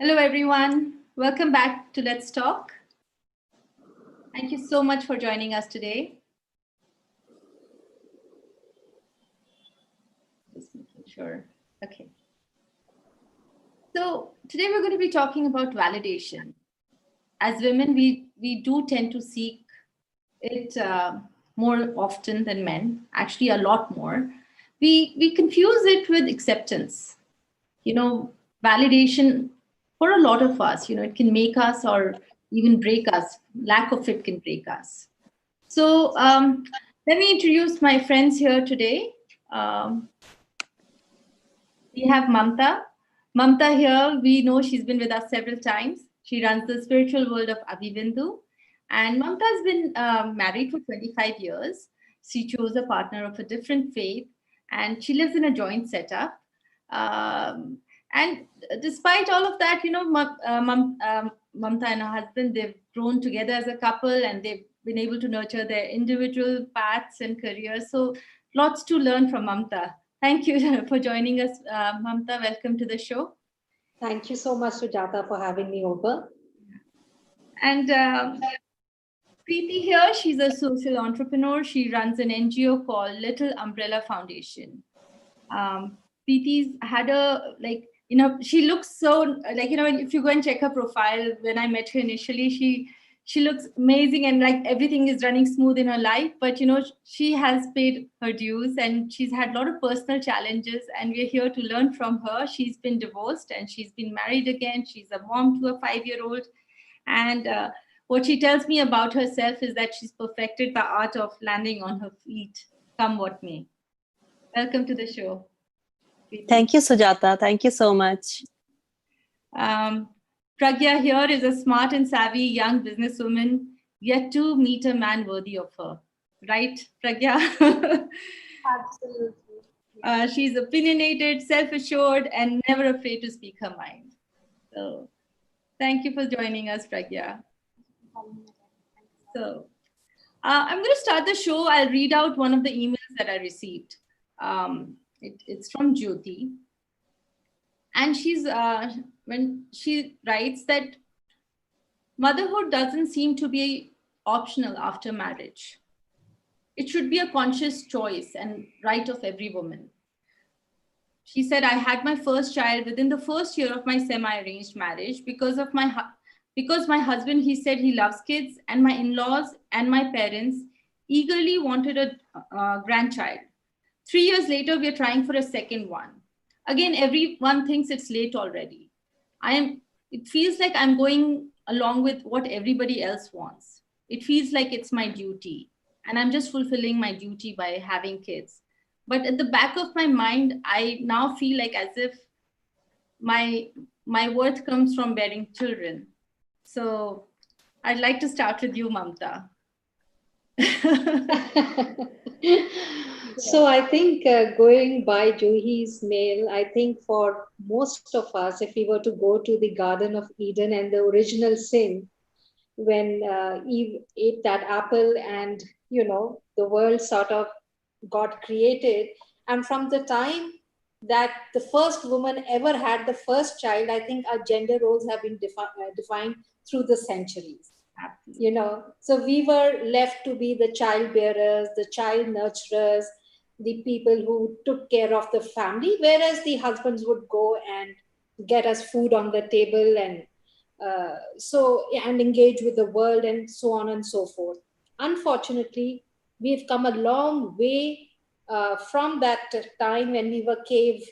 Hello, everyone. Welcome back to Let's Talk. Thank you so much for joining us today. Just making sure. Okay. So today we're going to be talking about validation. As women, we do tend to seek it more often than men, actually a lot more. We confuse it with acceptance. Validation for a lot of us, it can make us or even break us. Lack of it can break us. So let me introduce my friends here today. Um, we have Mamta. Mamta here, we know she's been with us several times. She runs the spiritual world of Abhivindu. And Mamta has been married for 25 years. She chose a partner of a different faith and she lives in a joint setup. Um, and despite all of that, Mamta and her husband, they've grown together as a couple and they've been able to nurture their individual paths and careers. So lots to learn from Mamta. Thank you for joining us, Mamta. Welcome to the show. Thank you so much, Sujata, for having me over. And Preeti here, she's a social entrepreneur. She runs an NGO called Little Umbrella Foundation. Preeti's had she looks so if you go and check her profile, when I met her initially, she looks amazing and like everything is running smooth in her life. But she has paid her dues and she's had a lot of personal challenges, and we're here to learn from her. She's been divorced and she's been married again. She's a mom to a 5-year-old, and what she tells me about herself is that she's perfected the art of landing on her feet, come what may. Welcome to the show. Thank you, Sujata. Thank you so much. Pragya here is a smart and savvy young businesswoman, yet to meet a man worthy of her. Right, Pragya? Absolutely. She's opinionated, self-assured, and never afraid to speak her mind. So thank you for joining us, Pragya. So I'm going to start the show. I'll read out one of the emails that I received. It's from Jyoti. And when she writes that motherhood doesn't seem to be optional after marriage. It should be a conscious choice and right of every woman. She said, I had my first child within the first year of my semi-arranged marriage because my husband, he said he loves kids, and my in-laws and my parents eagerly wanted a grandchild. 3 years later, we are trying for a second one. Again, everyone thinks it's late already. It feels like I'm going along with what everybody else wants. It feels like it's my duty, and I'm just fulfilling my duty by having kids. But at the back of my mind, I now feel like as if my worth comes from bearing children. So I'd like to start with you, Mamta. So I think going by Juhi's mail, I think for most of us, if we were to go to the Garden of Eden and the original sin, when Eve ate that apple and, the world sort of got created. And from the time that the first woman ever had the first child, I think our gender roles have been defined through the centuries. So we were left to be the child bearers, the child nurturers, the people who took care of the family, whereas the husbands would go and get us food on the table and and engage with the world and so on and so forth. Unfortunately, we've come a long way from that time when we were cave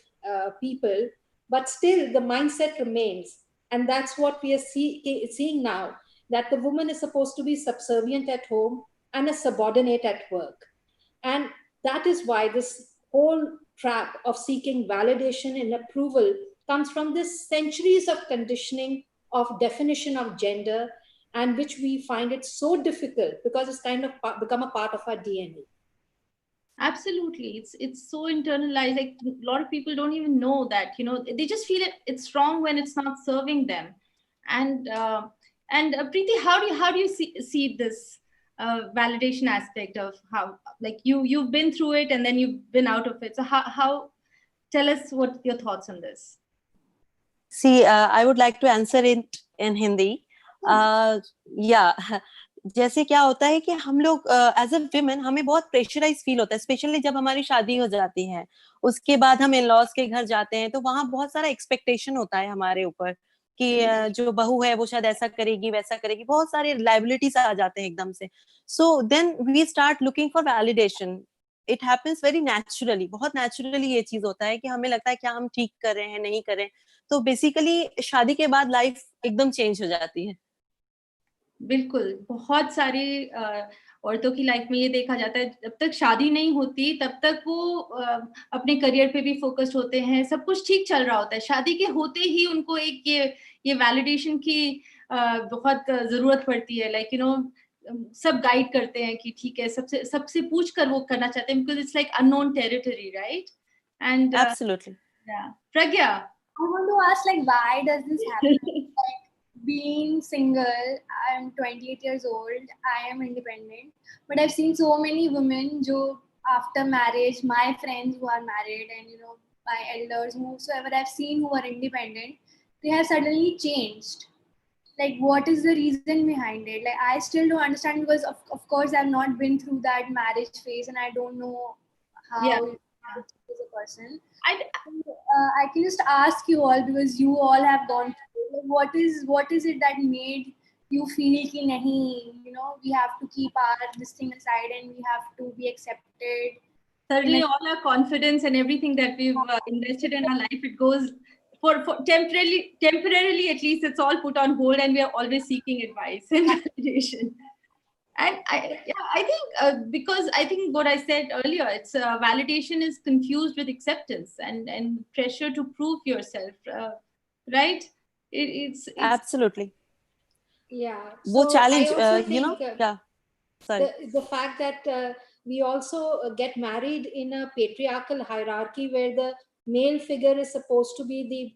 people, but still the mindset remains, and that's what we are seeing now, that the woman is supposed to be subservient at home and a subordinate at work. And that is why this whole trap of seeking validation and approval comes from this centuries of conditioning of definition of gender, and which we find it so difficult because it's kind of become a part of our DNA. Absolutely, it's so internalized. Like a lot of people don't even know that. They just feel it's wrong when it's not serving them. And Preeti, how do you see this validation aspect of how, like, you've been through it and then you've been out of it? So how tell us what your thoughts on this. See, I would like to answer it in Hindi. Yeah. जैसे क्या होता है कि हम लोग as a women हमें बहुत pressurise feel होता है, स्पेशली जब हमारी शादी हो जाती है, उसके बाद हम इन लॉज के घर जाते हैं, तो वहां बहुत सारा एक्सपेक्टेशन होता है हमारे ऊपर कि जो बहू है वो शायद ऐसा करेगी वैसा करेगी, बहुत सारे लाइबिलिटीज आ जाते हैं एकदम से. So then we start looking for validation. It happens very naturally, बहुत नेचुरली ये चीज होता है कि हमें लगता है क्या हम ठीक कर रहे हैं नहीं कर रहे हैं. तो बेसिकली शादी के बाद लाइफ एकदम चेंज हो जाती है. बिल्कुल, बहुत सारी औरतों की लाइफ में ये देखा जाता है, जब तक शादी नहीं होती तब तक वो अपने करियर पे भी फोकस्ड होते हैं, सब कुछ ठीक चल रहा होता है. शादी के होते ही उनको एक ये वैलिडेशन की बहुत जरूरत पड़ती है. लाइक सब गाइड करते हैं कि ठीक है, सबसे सबसे पूछ कर वो करना चाहते हैं, because it's like unknown territory, right? And Absolutely. Pragya, I want to ask, like, why does this happen? Like, being single, I'm 28 years old, I am independent, but I've seen so many women who, after marriage, my friends who are married, and my elders, whosoever I've seen who are independent, they have suddenly changed. Like, what is the reason behind it? Like, I still don't understand, because of course I've not been through that marriage phase, and I don't know how Yeah. you as a person. I I can just ask you all, because you all have gone through it. Like, what is it that made you feel ki nahi, we have to keep this thing aside and we have to be accepted? certainly all our confidence and everything that we've invested in our life, it goes for temporarily at least, it's all put on hold, and we are always seeking advice and validation. And I think because I think what I said earlier, it's validation is confused with acceptance and pressure to prove yourself, right? It's Absolutely. Yeah. वो So challenge, I also think, yeah. Sorry. the fact that we also get married in a patriarchal hierarchy where the male figure is supposed to be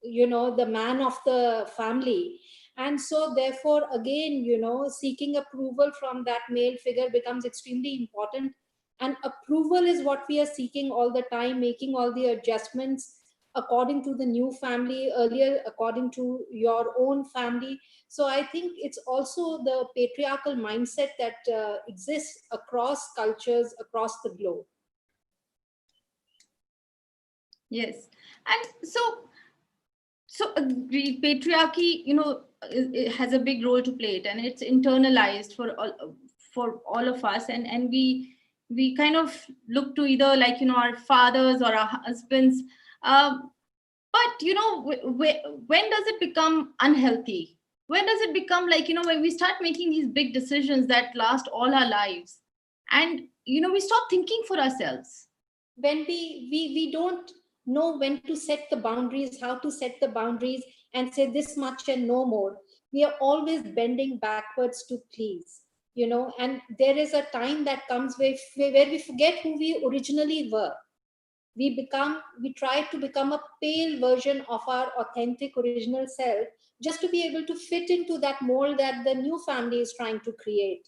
the man of the family, and so therefore again seeking approval from that male figure becomes extremely important, and approval is what we are seeking all the time, making all the adjustments according to the new family, earlier according to your own family. So I think it's also the patriarchal mindset that exists across cultures across the globe. yes. And so patriarchy, it has a big role to play it, and it's internalized for all of us, and we kind of look to either, like, our fathers or our husbands. But when does it become unhealthy? When does it become like, when we start making these big decisions that last all our lives, and we stop thinking for ourselves? When we don't know when to set the boundaries, how to set the boundaries and say this much and no more, we are always bending backwards to please, and there is a time that comes where we forget who we originally were. We try to become a pale version of our authentic original self, just to be able to fit into that mold that the new family is trying to create.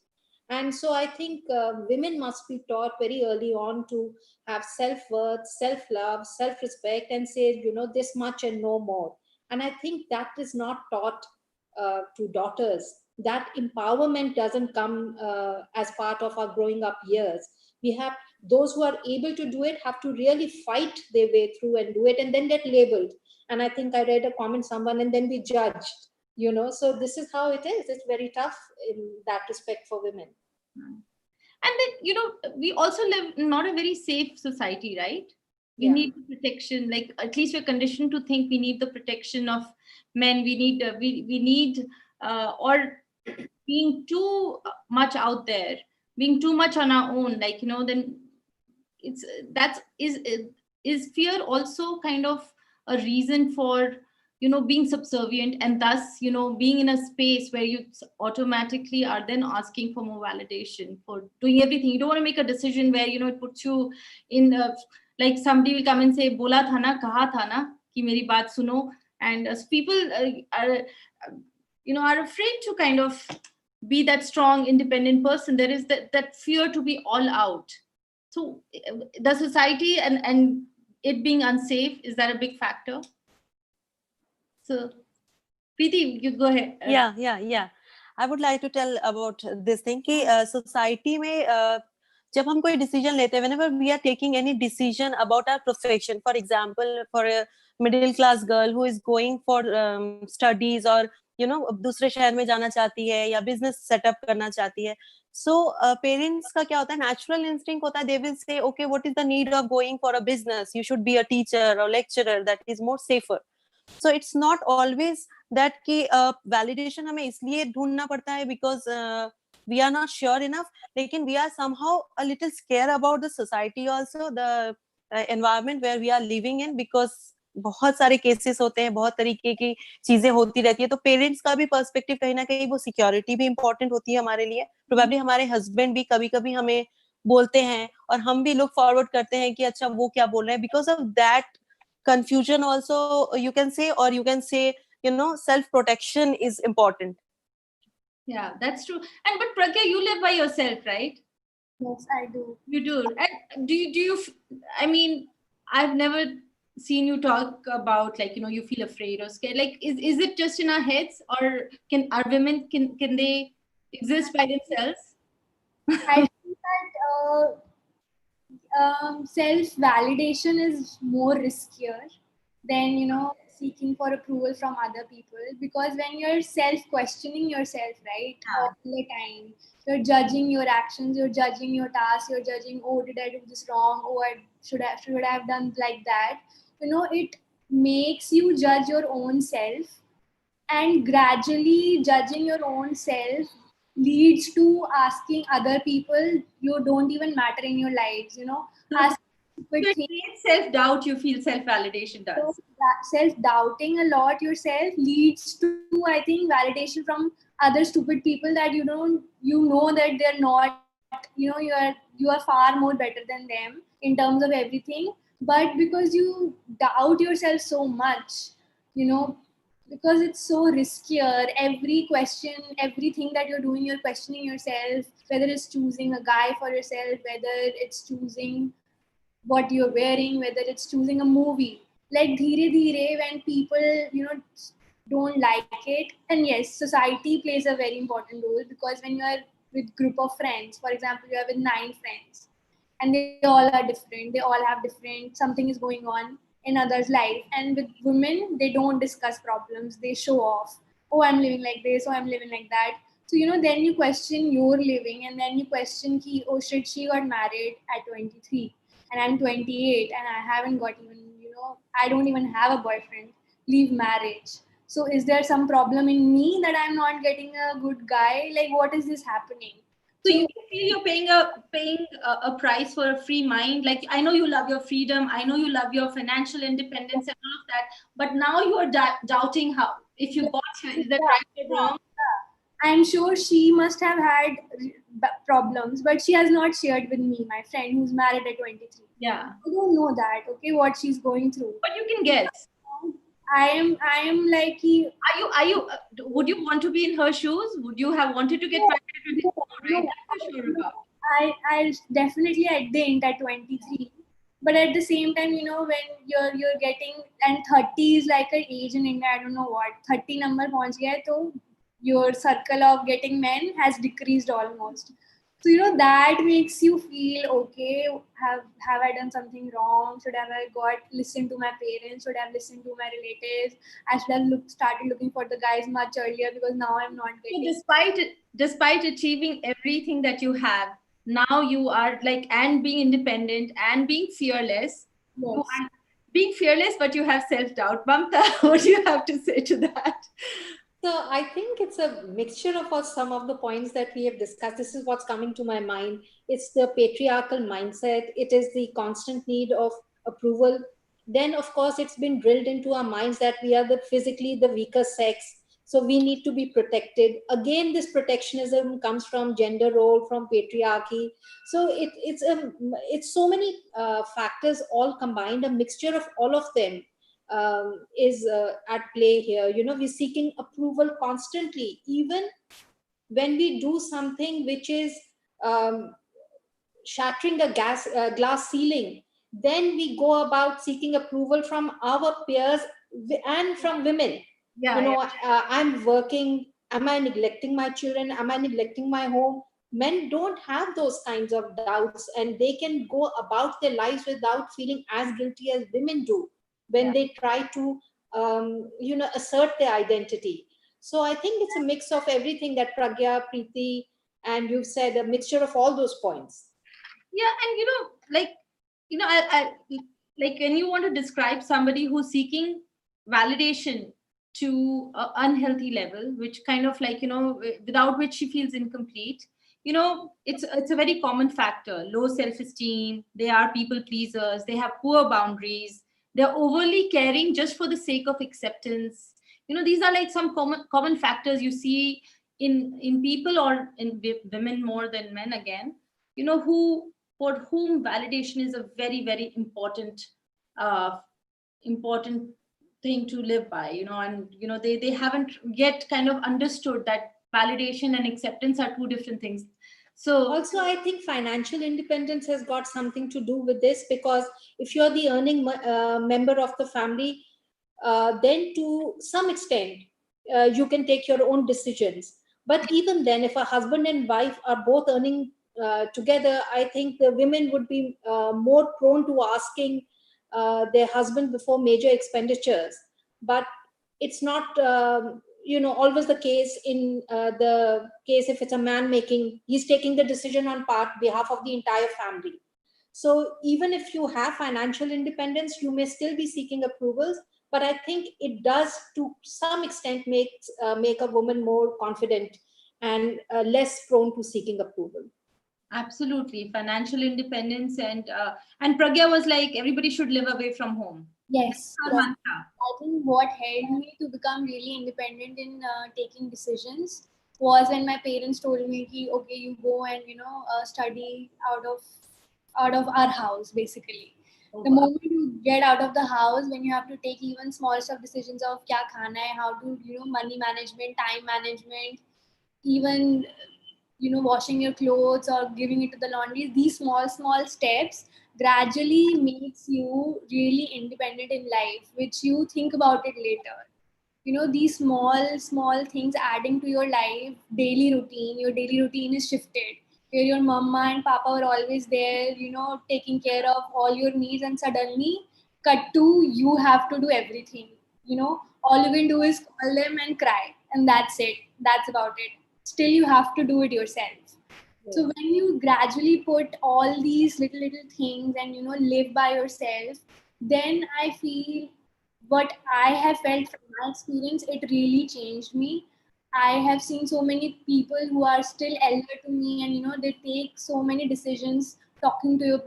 And so I think women must be taught very early on to have self-worth, self-love, self-respect, and say, this much and no more. And I think that is not taught to daughters. That empowerment doesn't come as part of our growing up years. We have those who are able to do it have to really fight their way through and do it, and then get labeled. And I think I read a comment someone, and then be judged. So this is how it is. It's very tough in that respect for women. And then we also live in not a very safe society, right? We Yeah. need protection. Like, at least we're conditioned to think we need the protection of men. We need we need or being too much out there, being too much on our own, like, then it's is fear also kind of a reason for being subservient, and thus being in a space where you automatically are then asking for more validation for doing everything. You don't want to make a decision where it puts you in like, somebody will come and say, bola tha na, kaha tha na ki meri baat suno. And as people are afraid to kind of be that strong independent person. There is that fear to be all out. So the society and it being unsafe, is that a big factor? So, Preeti, you go ahead. Yeah. I would like to tell about this thing कि society में जब हम कोई decision लेते हैं, whenever we are taking any decision about our profession, for example, for a middle class girl who is going for studies or दूसरे शहर में जाना चाहती है या business setup करना चाहती है, so parents का क्या होता है, natural instinct होता है, they will say, okay, what is the need of going for a business? You should be a teacher or lecturer, that is more safer. So it's not always that कि validation हमें इसलिए ढूंढना पड़ता है because we are not sure enough, लेकिन we are somehow a little scared about the society also, the environment where we are living in, because बहुत सारे cases होते हैं, बहुत तरीके की चीजें होती रहती है, तो पेरेंट्स का भी पर्सपेक्टिव कहीं ना कहीं वो सिक्योरिटी भी इंपॉर्टेंट होती है हमारे लिए. प्रोबेबली हमारे हस्बैंड भी कभी कभी हमें बोलते हैं और हम भी लुक फॉरवर्ड करते हैं कि अच्छा वो क्या बोल रहे हैं, because of that confusion also, you can say, or you can say, self protection is important. Yeah, that's true. And but Pragya, you live by yourself, right? Yes, I do. You do. And do you I mean, I've never seen you talk about like, you feel afraid or scared. Like, is it just in our heads, or are women, can they exist by themselves? I think that self-validation is more riskier than seeking for approval from other people, because when you're self-questioning yourself, right, all the time, you're judging your actions, you're judging your tasks, you're judging, oh, did I do this wrong, oh, I should have done like that. It makes you judge your own self, and gradually judging your own self leads to asking other people you don't even matter in your lives, asking So it creates self-doubt, you feel self-validation does. So self-doubting a lot yourself leads to, I think, validation from other stupid people that you know that they're not, you are far more better than them in terms of everything, but because you doubt yourself so much, because it's so riskier, every question, everything that you're doing, you're questioning yourself, whether it's choosing a guy for yourself, whether it's choosing what you're wearing, whether it's choosing a movie. Like dheere, when people, don't like it, and yes, society plays a very important role, because when you're with group of friends, for example, you are with 9 friends, and they all are different, they all have different, something is going on in others' life, and with women, they don't discuss problems, they show off, oh, I'm living like this, oh, I'm living like that. So, then you question your living, and then you question, oh shit, she got married at 23 and I'm 28 and I haven't got even, I don't even have a boyfriend, leave marriage. So is there some problem in me that I'm not getting a good guy? Like, what is this happening? So you feel you're paying a price for a free mind. Like, I know you love your freedom, I know you love your financial independence and all of that, but now you are doubting how, if you got here, is that right or wrong? I'm sure she must have had problems, but she has not shared with me, my friend who's married at 23. Yeah. I don't know that, okay, what she's going through. But you can guess. I am like, are you would you want to be in her shoes? Would you have wanted to get married at 24? Right? That's for sure about. I definitely I didn't at 23. But at the same time, when you're getting, and 30 is like an age in India, I don't know what, 30 number पहुंच गया है, तो your circle of getting men has decreased almost. So, that makes you feel, okay, have I done something wrong? Should have I listened to my parents? Should I have listened to my relatives? I should have started looking for the guys much earlier, because now I'm not getting. So despite achieving everything that you have, now you are like, and being independent and being fearless. Yes. You are being fearless, but you have self-doubt. Mamta, what do you have to say to that? So I think it's a mixture of some of the points that we have discussed. This is what's coming to my mind. It's the patriarchal mindset. It is the constant need of approval. Then, of course, it's been drilled into our minds that we are physically the weaker sex. So we need to be protected. Again, this protectionism comes from gender role, from patriarchy. So it's so many factors all combined, a mixture of all of them. Is at play here. We're seeking approval constantly, even when we do something which is shattering a glass ceiling. Then we go about seeking approval from our peers and from women. Yeah, You know, yeah. I'm working. Am I neglecting my children? Am I neglecting my home? Men don't have those kinds of doubts, and they can go about their lives without feeling as guilty as women do when Yeah. they try to, assert their identity. So I think it's a mix of everything that Pragya, Preeti, and you've said, a mixture of all those points. Yeah, and like, I like when you want to describe somebody who's seeking validation to an unhealthy level, which kind of like, without which she feels incomplete. It's a very common factor. Low self-esteem. They are people pleasers. They have poor boundaries. They're overly caring just for the sake of acceptance. These are like some common factors you see in people, or in women more than men again. Who for whom validation is a very, very uh, important thing to live by. And they haven't yet kind of understood that validation and acceptance are two different things. So Also, I think financial independence has got something to do with this, because if you're the earning member of the family, then to some extent you can take your own decisions. But even then, if a husband and wife are both earning together, I think the women would be more prone to asking their husband before major expenditures. But it's not always the case. In the case, if it's a man he's taking the decision on behalf of the entire family. So even if you have financial independence, you may still be seeking approvals, but I think it does to some extent make a woman more confident and less prone to seeking approval. absolutely, financial independence. And Pragya was like, everybody should live away from home. Yes, Her yes. mantra. I think what helped me to become really independent in taking decisions was when my parents told me, ki, okay, you go and study out of our house, basically. Oh, The wow. moment you get out of the house, when you have to take even small stuff decisions of kya khana hai, how to money management, time management, even washing your clothes or giving it to the laundry, these small steps gradually makes you really independent in life, which you think about it later. These small things adding to your life daily routine. Your daily routine is shifted, where your mama and papa were always there, taking care of all your needs, and suddenly cut to you have to do everything. All you can do is call them and cry, and that's it. That's about it. Still you have to do it yourself. So when you gradually put all these little things and live by yourself, then I feel what I have felt from my experience, it really changed me. I have seen so many people who are still elder to me, and they take so many decisions talking to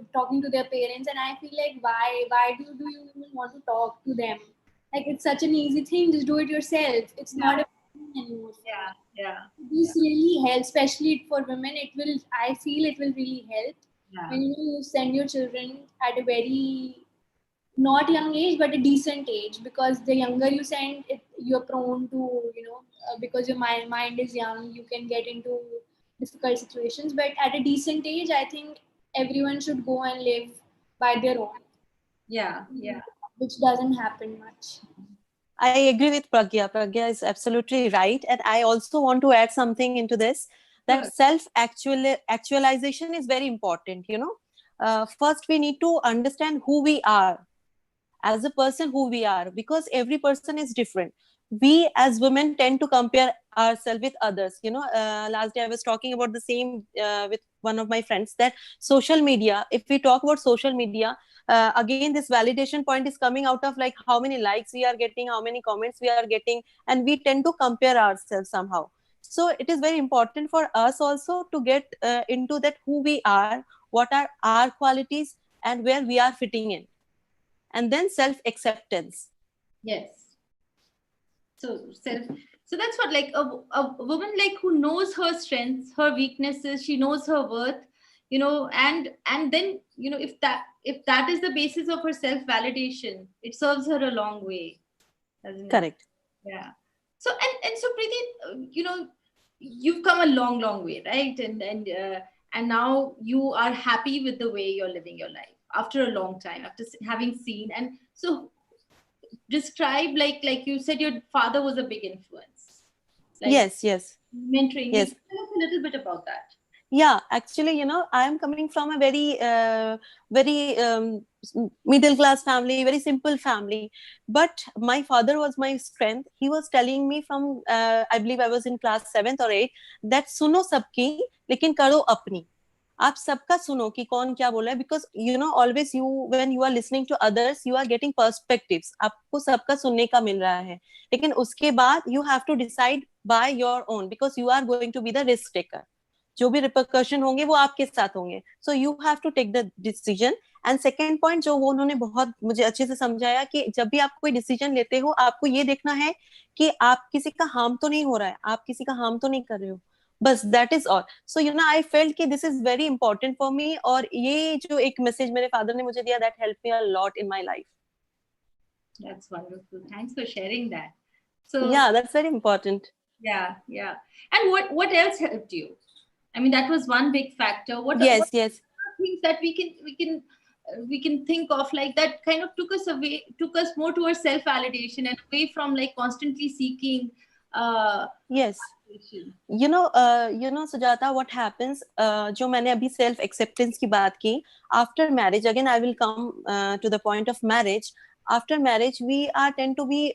their parents, and I feel like why do you even want to talk to them? Like, it's such an easy thing, just do it yourself. It's not a thing anymore for Yeah, me. yeah, This really helps, especially for women. I feel it will really help yeah. when you send your children at a very not young age, but a decent age, because the younger you send it, you're prone to, because your mind is young, you can get into difficult situations. But at a decent age, I think everyone should go and live by their own, Yeah, yeah. which doesn't happen much. I agree with Pragya. Pragya is absolutely right. And I also want to add something into this, that Sure. self actualization is very important. First, we need to understand who we are as a person, who we are, because every person is different. We as women tend to compare ourselves with others. Last day I was talking about the same with one of my friends, that social media, if we talk about social media, again this validation point is coming out of like how many likes we are getting, how many comments we are getting, and we tend to compare ourselves somehow. So it is very important for us also to get into that, who we are, what are our qualities, and where we are fitting in, and then self acceptance. Yes. So self. So that's what, like, a woman like who knows her strengths, her weaknesses, she knows her worth. And then if that is the basis of her self validation, it serves her a long way, doesn't it? Correct. Yeah. So Preeti, you've come a long, long way, right? And now you are happy with the way you're living your life after a long time, after having seen. And so describe, like you said, your father was a big influence. Like Yes. mentoring. Yes. Tell us a little bit about that. Yeah, actually, I am coming from a very middle class family, very simple family. But my father was my strength. He was telling me from, I believe I was in class 7th or 8th, that सुनो सबकी, लेकिन करो अपनी. आप सबका सुनो कि कौन क्या बोला है, because always when you are listening to others, you are getting perspectives. आपको सबका सुनने का मिल रहा है, लेकिन उसके बाद you have to decide by your own, because you are going to be the risk taker. जो भी रिपरकशन होंगे वो आपके साथ होंगे, so you have to take the decision. And second point जो वो उन्होंने बहुत मुझे अच्छे से समझाया कि जब भी आप कोई डिसीजन लेते हो, आपको ये देखना है कि आप किसी का हार्म तो नहीं हो रहा है, आप किसी का हार्म तो नहीं कर रहे हो, बस that is all. So I felt कि this is very important for me, और ये जो एक मैसेज मेरे फादर ने मुझे दिया, that help me a lot in my life. That's wonderful. Thanks for sharing that. So Yeah, that's very important. Yeah. And what else helped you? I mean, that was one big factor. What Yes. are things that we can think of, like, that kind of took us more towards self-validation and away from like constantly seeking Yes. Sujata, what happens, जो मैंने अभी self acceptance की बात की, after marriage, again I will come to the point of marriage. After marriage, we tend to be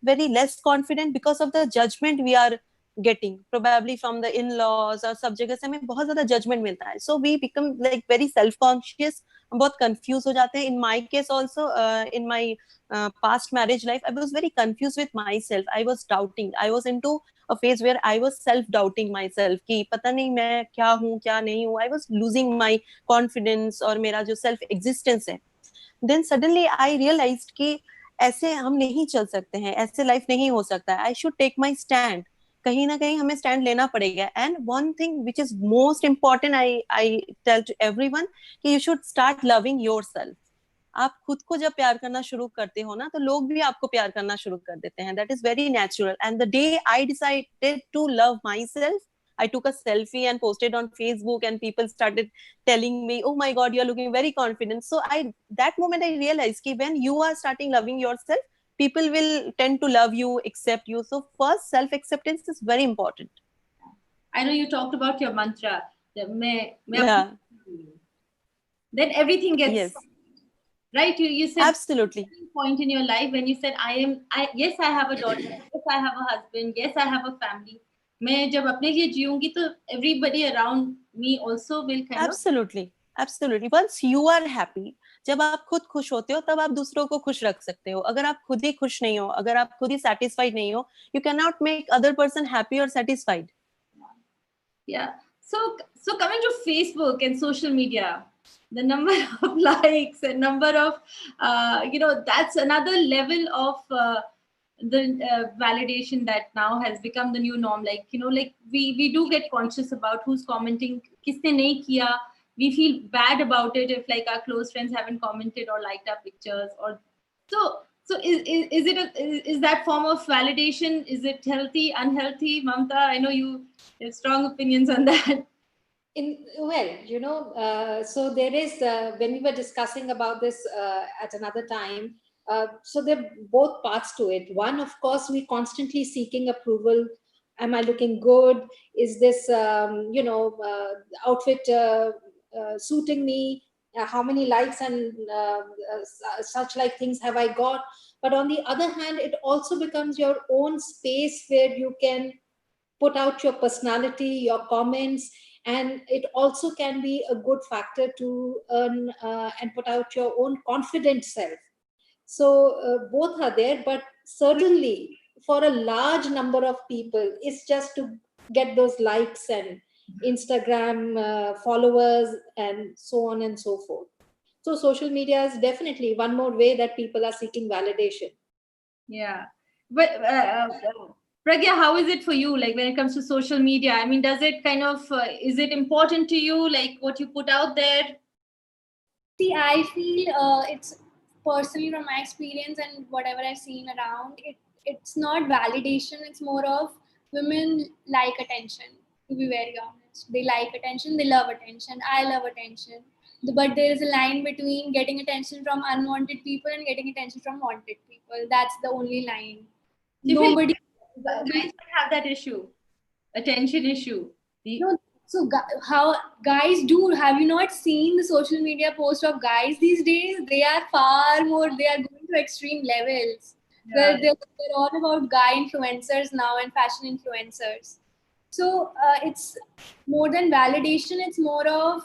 very less confident because of the judgment we are getting, probably from the in-laws, और सब जगह से हमें बहुत ज़्यादा judgment मिलता है. So we become like very self-conscious, हम बहुत confused हो जाते हैं. In my case also, in my past marriage life, I was very confused with myself. I was doubting. I was into a phase where I was self-doubting myself कि पता नहीं मैं क्या हूँ क्या नहीं हूँ. I was losing my confidence और मेरा जो self-existence है. Then suddenly I realized कि ऐसे हम नहीं चल सकते हैं, ऐसे life नहीं हो सकता है. I should take my stand. कहीं ना कहीं हमें stand लेना पड़ेगा. And one thing which is most important, I tell to everyone कि you should start loving yourself. आप खुद को जब प्यार करना शुरू करते हो ना, तो लोग भी आपको प्यार करना शुरू कर देते हैं. That is very natural. And the day I decided to love myself, I took a selfie and posted on Facebook, and people started telling me, "Oh my God, you're looking very confident." So that moment I realized that when you are starting loving yourself, people will tend to love you, accept you. So first, self-acceptance is very important. I know you talked about your mantra. Yeah. Then everything gets... Yes. Right, you said absolutely point in your life when you said yes, I have a daughter, yes, I have a husband, yes, I have a family. मैं जब अपने लिए जीऊंगी तो everybody around me also will kind absolutely once you are happy, जब आप खुद खुश होते हो तब आप दूसरों को खुश रख सकते हो. अगर आप खुद ही खुश नहीं हो, अगर आप खुद ही satisfied नहीं हो, you cannot make other person happy or satisfied. Yeah. So coming to Facebook and social media, the number of likes and number of that's another level of the validation that now has become the new norm. Like we do get conscious about who's commenting, kisne nahi kiya. We feel bad about it if like our close friends haven't commented or liked our pictures. Or so is that form of validation, is it healthy, unhealthy? Mamta, I know you have strong opinions on that. So there is, when we were discussing about this at another time, so there are both parts to it. One, of course, we constantly seeking approval. Am I looking good? Is this, outfit suiting me? How many likes and such like things have I got? But on the other hand, it also becomes your own space where you can put out your personality, your comments, and it also can be a good factor to earn and put out your own confident self. So both are there, but certainly for a large number of people, it's just to get those likes and Instagram followers and so on and so forth. So social media is definitely one more way that people are seeking validation. Yeah, but Pragya, how is it for you? Like when it comes to social media, I mean, does it kind of, is it important to you, like what you put out there? See, I feel it's personally from my experience and whatever I've seen around, it's not validation. It's more of women like attention, to be very honest. They like attention. They love attention. I love attention. But there is a line between getting attention from unwanted people and getting attention from wanted people. That's the only line. Do you feel Nobody. guys might have that issue, attention issue? No, so how guys do? Have you not seen the social media posts of guys these days? They are far more. They are going to extreme levels. Yeah. They're all about guy influencers now and fashion influencers. So it's more than validation. It's more of,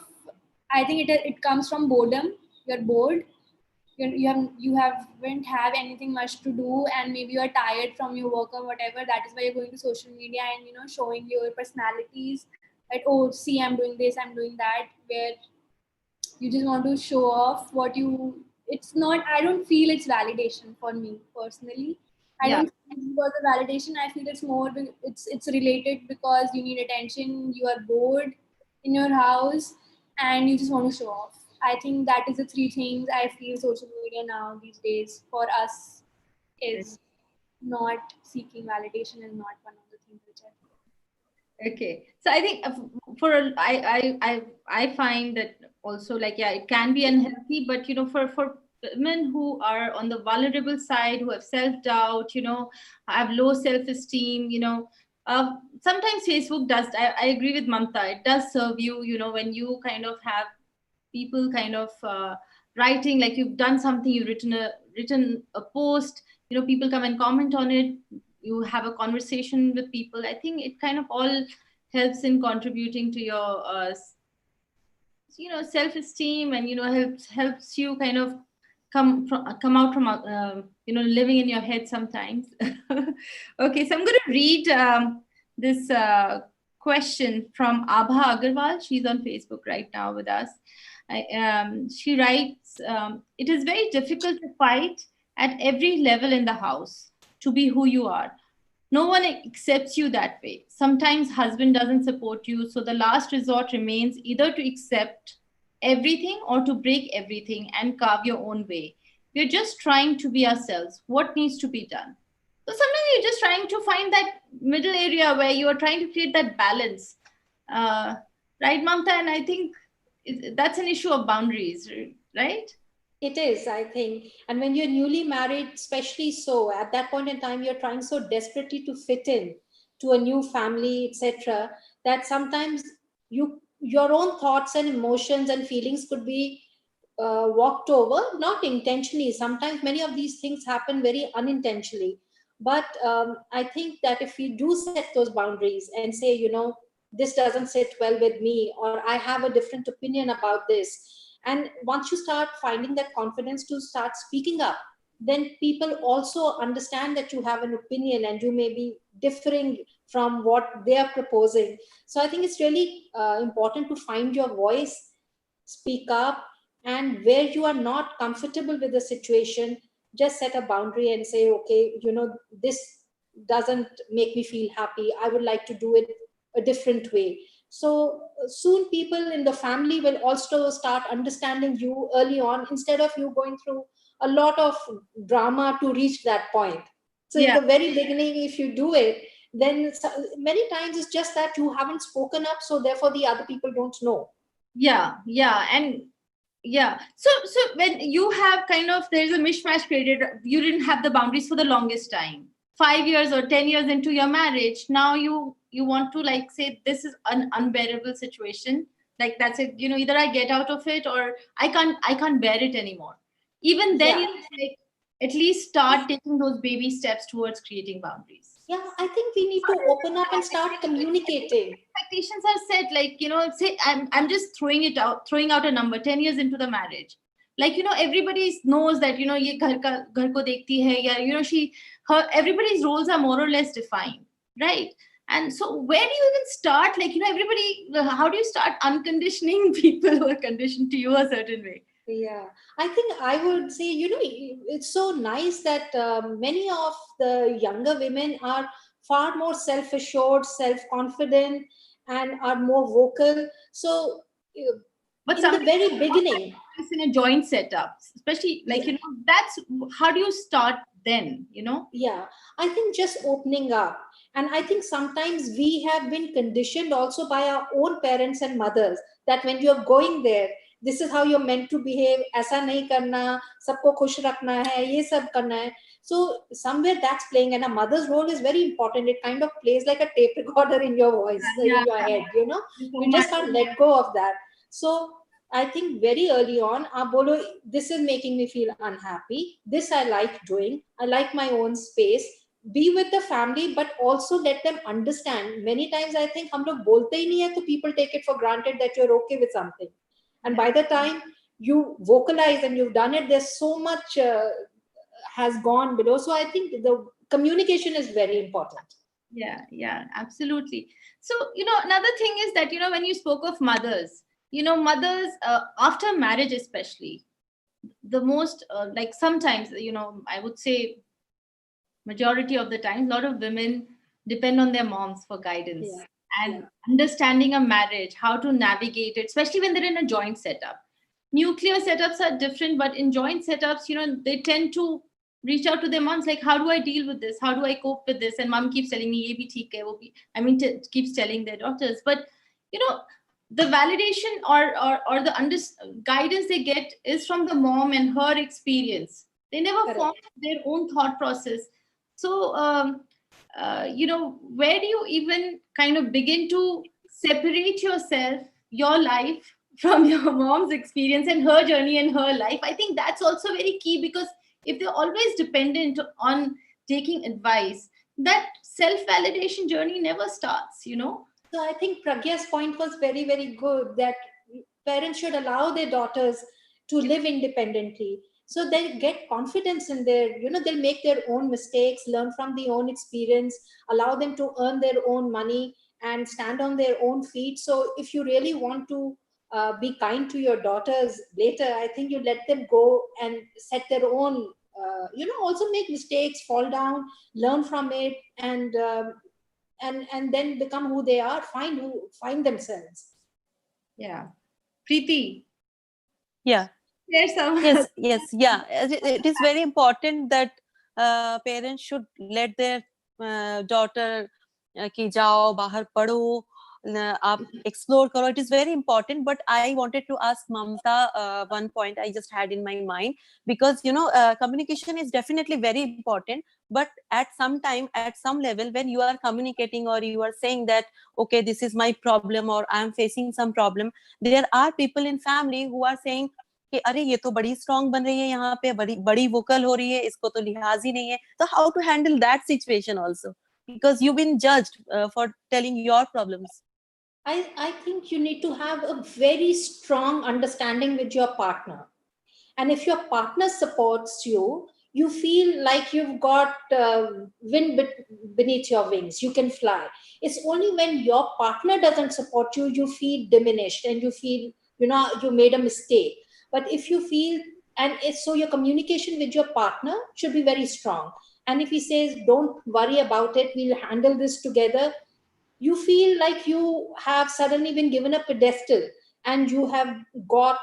I think it comes from boredom. You're bored. You haven't have anything much to do, and maybe you're tired from your work or whatever. That is why you're going to social media and showing your personalities. That, oh, see, I'm doing this, I'm doing that. Where you just want to show off what you. It's not. I don't feel it's validation for me personally. I don't feel it's because of validation. I feel it's more. It's related because you need attention. You are bored in your house, and you just want to show off. I think that is the three things I feel social media now these days for us is not seeking validation is not one of the things which I feel. Okay, so I think I find that also, like, yeah, it can be unhealthy, but for women who are on the vulnerable side, who have self-doubt, have low self-esteem, sometimes Facebook does. I agree with Mamta. It does serve you, when you kind of have people kind of writing, like you've done something, you've written a post, people come and comment on it, you have a conversation with people. I think it kind of all helps in contributing to your self-esteem, and helps you kind of come out from living in your head sometimes. Okay, so I'm going to read this question from Abha Agarwal. She's on Facebook right now with us. She writes, it is very difficult to fight at every level in the house to be who you are. No one accepts you that way. Sometimes husband doesn't support you, so the last resort remains either to accept everything or to break everything and carve your own way. We're just trying to be ourselves. What needs to be done? So sometimes you're just trying to find that middle area where you are trying to create that balance. Right, Mamta? And I think that's an issue of boundaries, right? It is, I think. And when you're newly married, especially so, at that point in time, you're trying so desperately to fit in to a new family, etc., that sometimes your own thoughts and emotions and feelings could be walked over, not intentionally. Sometimes many of these things happen very unintentionally. But I think that if we do set those boundaries and say, this doesn't sit well with me, or I have a different opinion about this. And once you start finding that confidence to start speaking up, then people also understand that you have an opinion and you may be differing from what they are proposing. So I think it's really important to find your voice, speak up, and where you are not comfortable with the situation, just set a boundary and say, okay, this doesn't make me feel happy. I would like to do it a different way. So soon people in the family will also start understanding you early on, instead of you going through a lot of drama to reach that point. So in the very beginning, if you do it, then many times it's just that you haven't spoken up, so therefore the other people don't know. So when you have kind of, there's a mishmash created, you didn't have the boundaries for the longest time, 5 years or 10 years into your marriage, now you want to, like, say this is an unbearable situation, like that's it, either I get out of it or I can't bear it anymore. Even then, like, at least start taking those baby steps towards creating boundaries. Yeah, I think we need to open up and start communicating. Expectations are set, like, say I'm just throwing out a number, 10 years into the marriage, like, everybody knows that, ye ghar ko dekhti hai, ya, everybody's roles are more or less defined, right? And so where do you even start, like, everybody, how do you start unconditioning people who are conditioned to you a certain way? Yeah, I think I would say, it's so nice that many of the younger women are far more self-assured, self-confident, and are more vocal. So, but in the very beginning, it's in a joint setup, especially, like, that's how do you start then, Yeah, I think just opening up. And I think sometimes we have been conditioned also by our own parents and mothers that when you're going there, this is how you're meant to behave, ऐसा नहीं करना, सबको खुश रखना है, ये सब करना है. So somewhere that's playing, and a mother's role is very important. It kind of plays like a tape recorder in your voice, in your head, you know. You just can't let go of that. So I think very early on, आप बोलो, this is making me feel unhappy. This I like doing. I like my own space. Be with the family, but also let them understand. Many times I think हम लोग बोलते ही नहीं है, तो people take it for granted that you're okay with something. And by the time you vocalize and you've done it, there's so much has gone below. So I think the communication is very important. Yeah, absolutely. So, another thing is that, when you spoke of mothers, mothers after marriage, especially, the most, like sometimes, I would say majority of the time, a lot of women depend on their moms for guidance and understanding a marriage, how to navigate it, especially when they're in a joint setup. Nuclear setups are different, but in joint setups, they tend to reach out to their moms, like, how do I deal with this? How do I cope with this? And mom keeps telling me, ye bhi theek hai, wo bhi. I mean, keeps telling their daughters. But, the validation or the guidance they get is from the mom and her experience. They never form their own thought process. So, where do you even kind of begin to separate yourself, your life, from your mom's experience and her journey and her life? I think that's also very key, because if they're always dependent on taking advice, that self-validation journey never starts, So I think Pragya's point was very, very good, that parents should allow their daughters to live independently. So they get confidence in their, they'll make their own mistakes, learn from their own experience, allow them to earn their own money and stand on their own feet. So if you really want to be kind to your daughters later, I think you let them go and set their own, also make mistakes, fall down, learn from it, and then become who they are, find themselves. Yeah. Preeti. Yeah. There's some. Yes. Yeah. It is very important that parents should let their daughter कि जाओ बाहर पढ़ो, आप explore करो. It is very important. But I wanted to ask Mamta one point I just had in my mind, because communication is definitely very important. But at some time, at some level, when you are communicating or you are saying that, okay, this is my problem or I am facing some problem, there are people in family who are saying कि अरे ये तो बड़ी strong बन रही है, यहाँ पे बड़ी वोकल हो रही है, इसको तो लिहाज ही नहीं है. तो how to handle that situation also, because you've been judged for telling your problems. I think you need to have a very strong understanding with your partner. And if your partner supports you, you feel like you've got wind beneath your wings. You can fly. It's only when your partner doesn't support you, you feel diminished and you feel, you made a mistake. But if you feel, so your communication with your partner should be very strong. And if he says, don't worry about it, we'll handle this together, you feel like you have suddenly been given a pedestal and you have got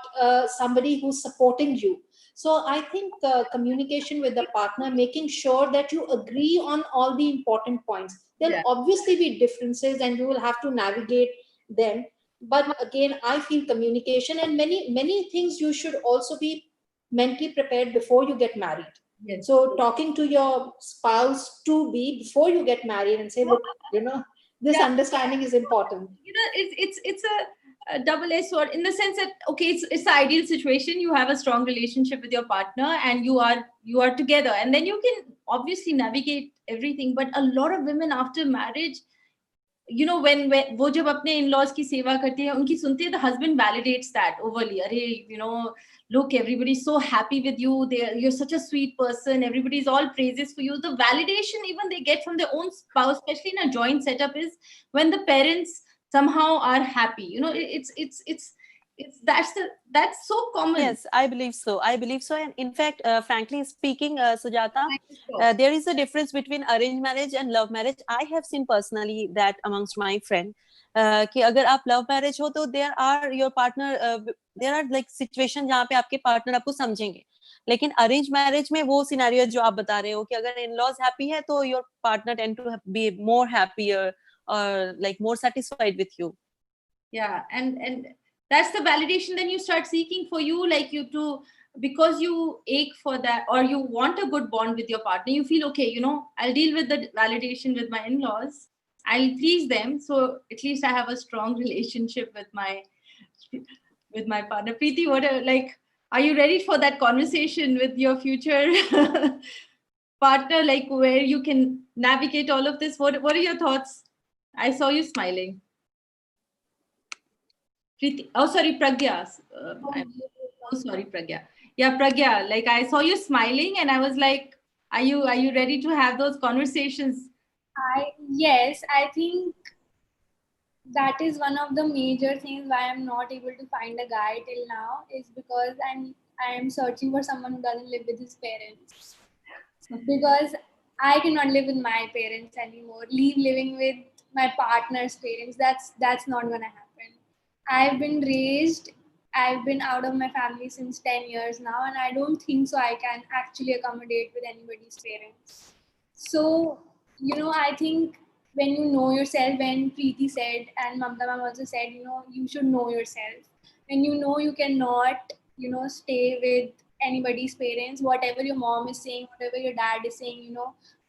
somebody who's supporting you. So I think communication with the partner, making sure that you agree on all the important points. There'll obviously be differences and you will have to navigate them. But again, I feel communication, and many things you should also be mentally prepared before you get married. Yes. So talking to your spouse to be before you get married and say, look, this understanding is important. It's a double-edged sword, in the sense that, okay, it's the ideal situation. You have a strong relationship with your partner and you are together, and then you can obviously navigate everything. But a lot of women after marriage, when वो जब अपने in-laws की सेवा करती है, उनकी सुनते हैं, the husband validates that overly. अरे, look, everybody's so happy with you. You're such a sweet person. Everybody's all praises for you. The validation even they get from their own spouse, especially in a joint setup, is when the parents somehow are happy. That's so common. Yes, I believe so. And in fact, frankly speaking, Sujata, there is a difference between arranged marriage and love marriage. I have seen personally that amongst my friend, कि अगर आप love marriage हो तो there are your partner, there are like situation जहाँ पे आपके partner आपको समझेंगे. लेकिन arranged marriage में वो scenario जो आप बता रहे हो कि अगर in-laws happy है तो your partner tend to be more happier or like more satisfied with you. Yeah, and that's the validation then you start seeking for you, like you to, because you ache for that, or you want a good bond with your partner, you feel, okay, you know, I'll deal with the validation with my in-laws, I'll please them, so at least I have a strong relationship with my partner. Preeti, what like, are you ready for that conversation with your future partner, like where you can navigate all of this? What are your thoughts? I saw you smiling. Preeti, oh sorry, Pragya. I'm so sorry, Pragya. Yeah, Pragya, like I saw you smiling and I was like, are you ready to have those conversations? Yes, I think that is one of the major things why I'm not able to find a guy till now, is because I'm searching for someone who doesn't live with his parents. Because I cannot live with my parents anymore. Living with my partner's parents, that's not gonna happen. I've been raised, I've been out of my family since 10 years now, and I don't think so I can actually accommodate with anybody's parents. So, I think when you know yourself, when Preeti said and Mamta ma'am also said, you should know yourself. When you know you cannot, stay with anybody's parents, whatever your mom is saying, whatever your dad is saying,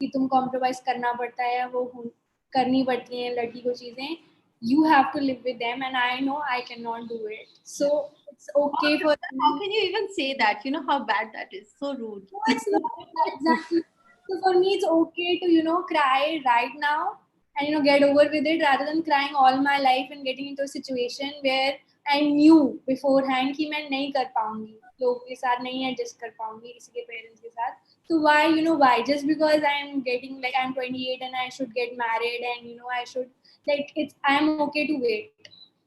कि तुम compromise करना पड़ता है, वो करनी पड़ती हैं लड़की को चीजें. You have to live with them, and I know I cannot do it. So it's okay for. How can you even say that? You know how bad that is. So rude. No, it's not exactly. So for me, it's okay to cry right now and get over with it, rather than crying all my life and getting into a situation where I knew beforehand कि मैं नहीं कर पाऊंगी, लोगों के साथ नहीं adjust कर पाऊंगी, किसी के parents के साथ. So why just because I'm getting, like, I'm 28 and I should get married, and I should, like, I'm okay to wait.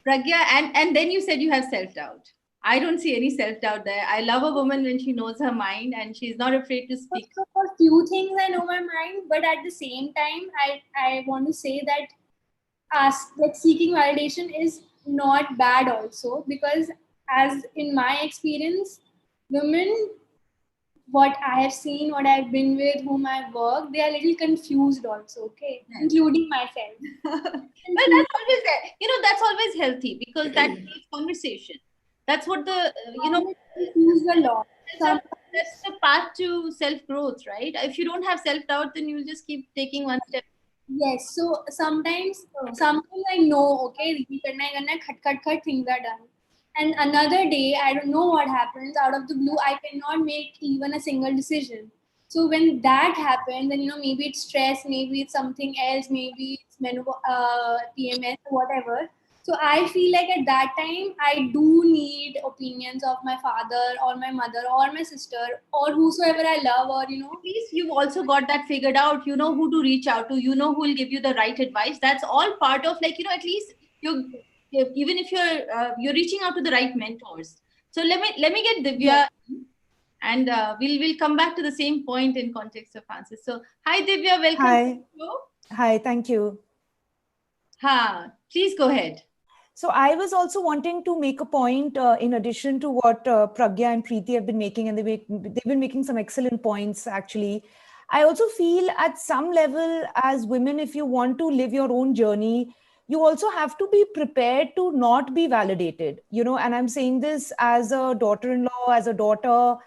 Pragya, and then you said you have self-doubt. I don't see any self-doubt there. I love a woman when she knows her mind and she's not afraid to speak. So for few things I know my mind, but at the same time, I want to say that seeking validation is not bad also, because as in my experience, women, what I have seen, what I've been with, whom I've worked, they are a little confused also, okay, including myself. But that's always, that's always healthy, because that creates conversation. That's what the, confused a lot. That's the path to self-growth, right? If you don't have self-doubt, then you'll just keep taking one step. Yes, so sometimes I know, okay, khat, things are done. And another day, I don't know what happens, out of the blue, I cannot make even a single decision. So when that happens, then, maybe it's stress, maybe it's something else, maybe it's PMS, whatever. So I feel like at that time, I do need opinions of my father or my mother or my sister or whosoever I love, or, At least you've also got that figured out. You know who to reach out to. You know who will give you the right advice. That's all part of, like, at least even if you're reaching out to the right mentors. So let me get Divya, and we'll come back to the same point in context of answers. So hi Divya, welcome. Hi. To the show. Hi, thank you. Please go ahead. So I was also wanting to make a point in addition to what Pragya and Preeti have been making, and they've been making some excellent points actually. I also feel at some level as women, if you want to live your own journey, you also have to be prepared to not be validated, and I'm saying this as a daughter-in-law, as a daughter.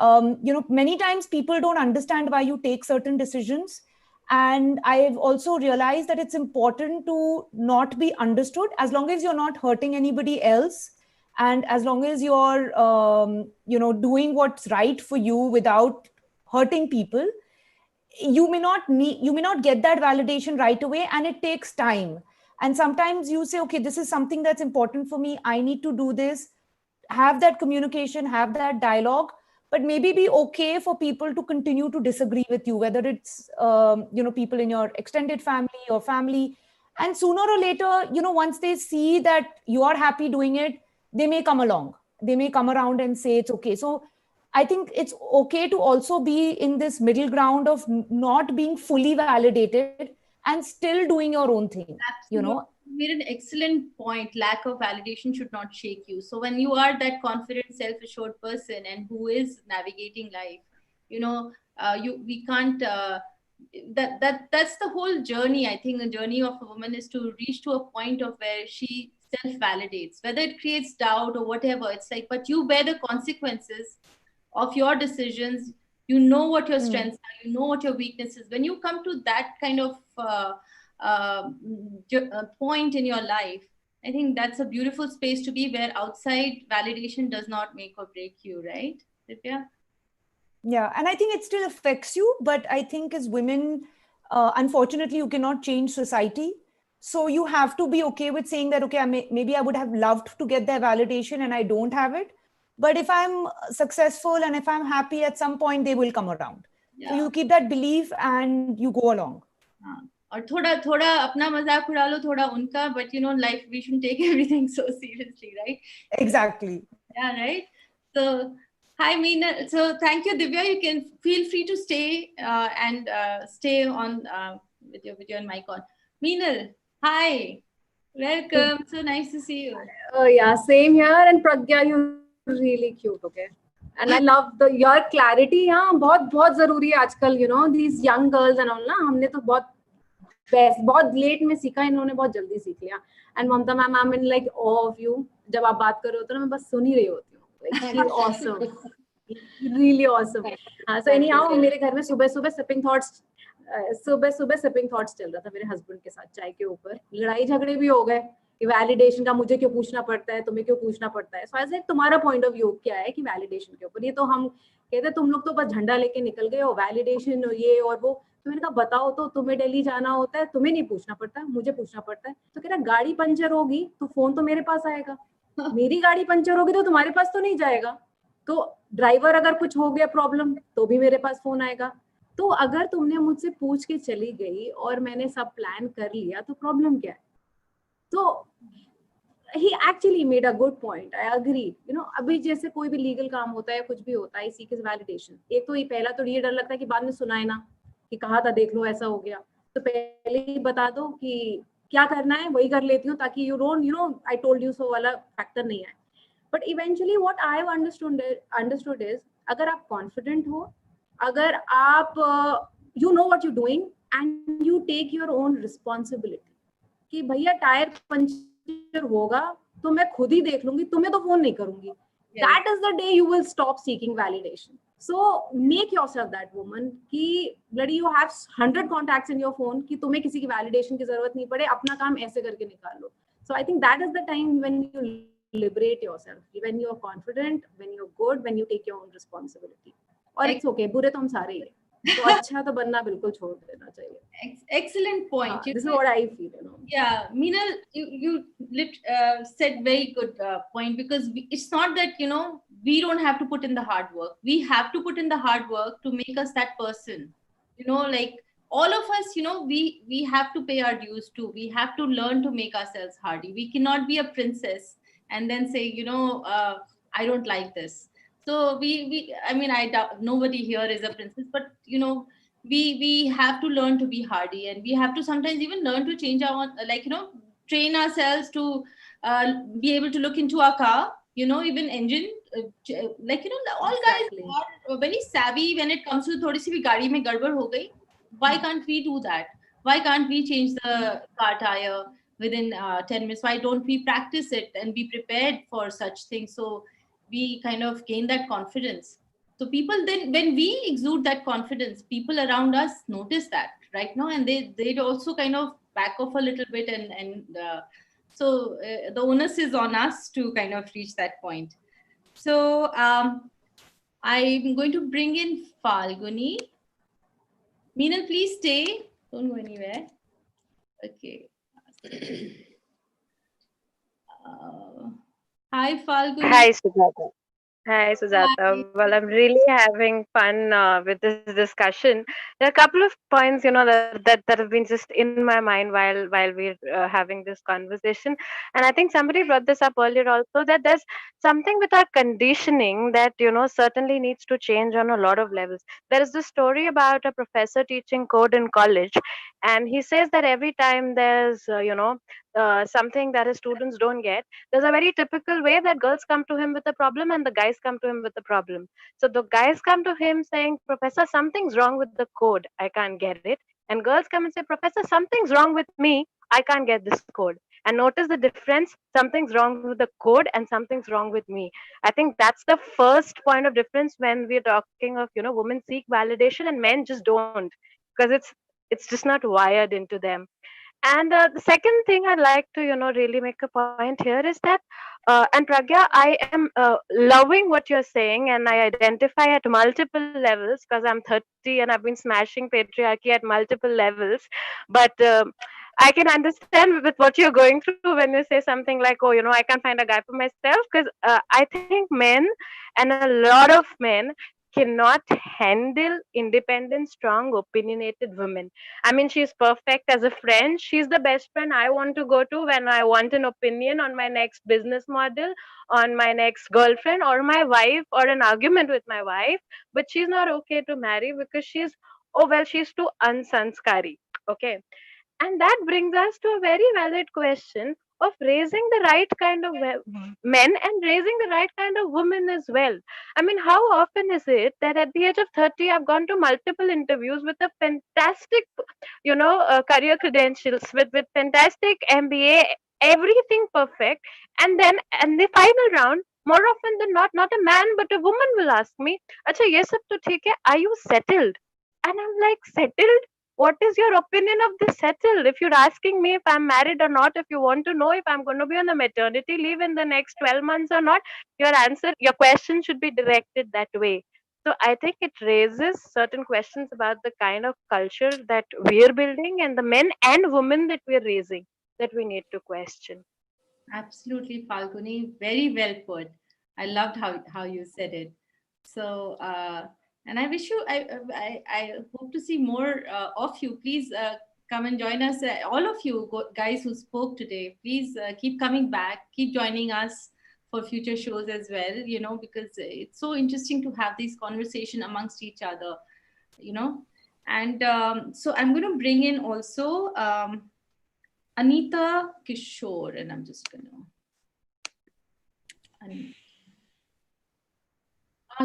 Many times people don't understand why you take certain decisions. And I've also realized that it's important to not be understood, as long as you're not hurting anybody else. And as long as you're, doing what's right for you without hurting people, you may not get that validation right away, and it takes time. And sometimes you say, okay, this is something that's important for me, I need to do this. Have that communication, have that dialogue, but maybe be okay for people to continue to disagree with you, whether it's people in your extended family or family. And sooner or later, once they see that you are happy doing it, they may come around and say it's okay. So I think it's okay to also be in this middle ground of not being fully validated and still doing your own thing. Absolutely. You made an excellent point. Lack of validation should not shake you. So when you are that confident, self-assured person and who is navigating life, we can't. That's the whole journey. I think the journey of a woman is to reach to a point of where she self-validates, whether it creates doubt or whatever. It's like, but you bear the consequences of your decisions. You know what your strengths are, you know what your weaknesses. When you come to that kind of point in your life, I think that's a beautiful space to be, where outside validation does not make or break you, right, Divya? Yeah, and I think it still affects you, but I think as women, unfortunately, you cannot change society. So you have to be okay with saying that, okay, maybe I would have loved to get their validation and I don't have it. But if I'm successful and if I'm happy, at some point they will come around. Yeah. So you keep that belief and you go along. और थोड़ा थोड़ा अपना मजाक उड़ा लो, थोड़ा उनका, but you know, life, we shouldn't take everything so seriously, right? Exactly. Yeah, right. So hi Meena. So thank you, Divya. You can feel free to stay and stay on with your mic on. Meenal, hi, welcome. So nice to see you. Yeah, same here. And Pragya, you're really cute, okay? And I love your clarity. हाँ, बहुत जरूरी है आजकल. You know, these young girls and all ना, हमने तो बहुत late में सीखा, इन्होंने बहुत जल्दी सीख लिया. And Mamta ma'am, I'm in like awe of you. जब आप बात कर रहे होते हो ना, मैं बस सुन ही रही होती हूँ. Like, she's awesome. Really awesome. So anyhow, मेरे घर में सुबह sipping thoughts चल रहा था मेरे हस्बैंड के साथ चाय के ऊपर. लड़ाई झगड़े भी हो गए. वैलिडेशन का मुझे क्यों पूछना पड़ता है, तुम्हें क्यों पूछना पड़ता है. सो ऐसे तुम्हारा पॉइंट ऑफ व्यू क्या है कि वैलिडेशन के ऊपर. ये तो हम कहते तुम लोग तो बस झंडा लेके निकल गए हो, वैलिडेशन ये और वो. तो मैंने कहा बताओ तो, तुम्हें दिल्ली जाना होता है, तुम्हें नहीं पूछना पड़ता, मुझे पूछना पड़ता है. तो कह रहा गाड़ी पंचर होगी तो फोन तो मेरे पास आएगा, मेरी गाड़ी पंचर होगी तो तुम्हारे पास तो नहीं जाएगा. तो ड्राइवर अगर कुछ हो गया प्रॉब्लम तो भी मेरे पास फोन आएगा. तो अगर तुमने मुझसे पूछ के चली गई और मैंने सब प्लान कर लिया तो प्रॉब्लम क्या है. तो he actually made a good point. I agree. You know, अभी जैसे कोई भी लीगल काम होता है, कुछ भी होता है, seek his validation. एक तो ये पहला तो ये डर लगता है कि बाद में सुनाए ना कि कहा था देख लो ऐसा हो गया. तो पहले ही बता दो कि क्या करना है, वही कर लेती हूँ ताकि you don't, you know, I told you so वाला फैक्टर नहीं आए. But eventually what I have understood is अगर आप confident हो, अगर आप you know what you're doing and you take your own responsibility कि भैया टायर पंचर होगा तो मैं खुद ही देख लूंगी, तुम्हें तो फोन नहीं करूंगी. That is the day you will stop seeking validation. So make yourself that woman कि bloody you have 100 contacts in your phone कि तुम्हें किसी की validation की जरूरत नहीं पड़े, अपना काम ऐसे करके निकाल लो. So I think that is the time when you liberate yourself, when you are confident, when you're good, when you take your own responsibility. और it's okay, बुरे तो हम सारे ही हैं. तो अच्छा तो बनना बिल्कुल छोड़ देना चाहिए. Excellent point. This is what I feel, you know. Yeah, Meenal, you said very good point, because it's not that, you know, we don't have to put in the hard work. We have to put in the hard work to make us that person. You know, like all of us, you know, we have to pay our dues too. We have to learn to make ourselves hardy. We cannot be a princess and then say, you know, I don't like this. So I mean, I doubt nobody here is a princess, but you know, we have to learn to be hardy, and we have to sometimes even learn to change our, like, you know, train ourselves to be able to look into our car, you know, even engine, like, you know, all guys are very savvy when it comes to thodi si bhi gaadi mein gadbad ho gayi. Why can't we do that? Why can't we change the car tire within 10 minutes? Why don't we practice it and be prepared for such things? So we kind of gain that confidence. So people then, when we exude that confidence, people around us notice that, right now, and they'd also kind of back off a little bit, and so the onus is on us to kind of reach that point. So I'm going to bring in Falguni. Meenal, please stay. Don't go anywhere. Okay. Hi, Falguni. Hi, Sujata. Hi, Sujata. Well, I'm really having fun with this discussion. There are a couple of points, you know, that have been just in my mind while we're having this conversation. And I think somebody brought this up earlier also, that there's something with our conditioning that, you know, certainly needs to change on a lot of levels. There is this story about a professor teaching code in college, and he says that every time there's, something that his students don't get, there's a very typical way that girls come to him with a problem and the guys come to him with a problem. So the guys come to him saying, Professor, something's wrong with the code, I can't get it. And girls come and say, Professor, something's wrong with me, I can't get this code. and notice the difference. Something's wrong with the code and something's wrong with me. I think that's the first point of difference when we're talking of, women seek validation and men just don't, because it's just not wired into them. And the second thing I'd like to, really make a point here is that, and Pragya, I am loving what you're saying, and I identify at multiple levels because I'm 30 and I've been smashing patriarchy at multiple levels. But I can understand with what you're going through when you say something like, oh, I can't find a guy for myself, because I think men, and a lot of men, cannot handle independent, strong, opinionated women. I mean, she's perfect as a friend. She's the best friend I want to go to when I want an opinion on my next business model, on my next girlfriend, or my wife, or an argument with my wife. But she's not okay to marry because she's too unsanskari. Okay. And that brings us to a very valid question of raising the right kind of men and raising the right kind of women as well. I mean, how often is it that at the age of 30, I've gone to multiple interviews with a fantastic, career credentials, with fantastic MBA, everything perfect. And then, in the final round, more often than not a man, but a woman will ask me, Acha, ye sab to theek hai, are you settled? And I'm like, settled? What is your opinion of this settled? If you're asking me if I'm married or not, if you want to know if I'm going to be on the maternity leave in the next 12 months or not, your question should be directed that way. So I think it raises certain questions about the kind of culture that we're building and the men and women that we're raising that we need to question. Absolutely, Falguni. Very well put. I loved how you said it. So, and I wish you, I hope to see more of you. Please come and join us. All of you guys who spoke today, please keep coming back, keep joining us for future shows as well, because it's so interesting to have these conversation amongst each other, And so I'm going to bring in also Anita Kishore, and I'm just going to...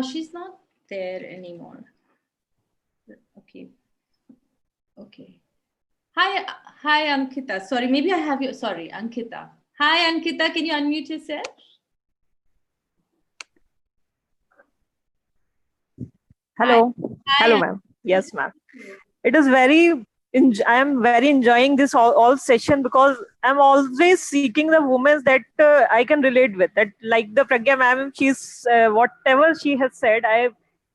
she's not there anymore. Okay. Hi, Ankita. Sorry, maybe I have you. Sorry, Ankita. Hi, Ankita. Can you unmute yourself? Hello. Hi. Hello, ma'am. Yes, ma'am. It is I am very enjoying this all session because I'm always seeking the women that I can relate with. That, like the Pragya ma'am, she's whatever she has said, I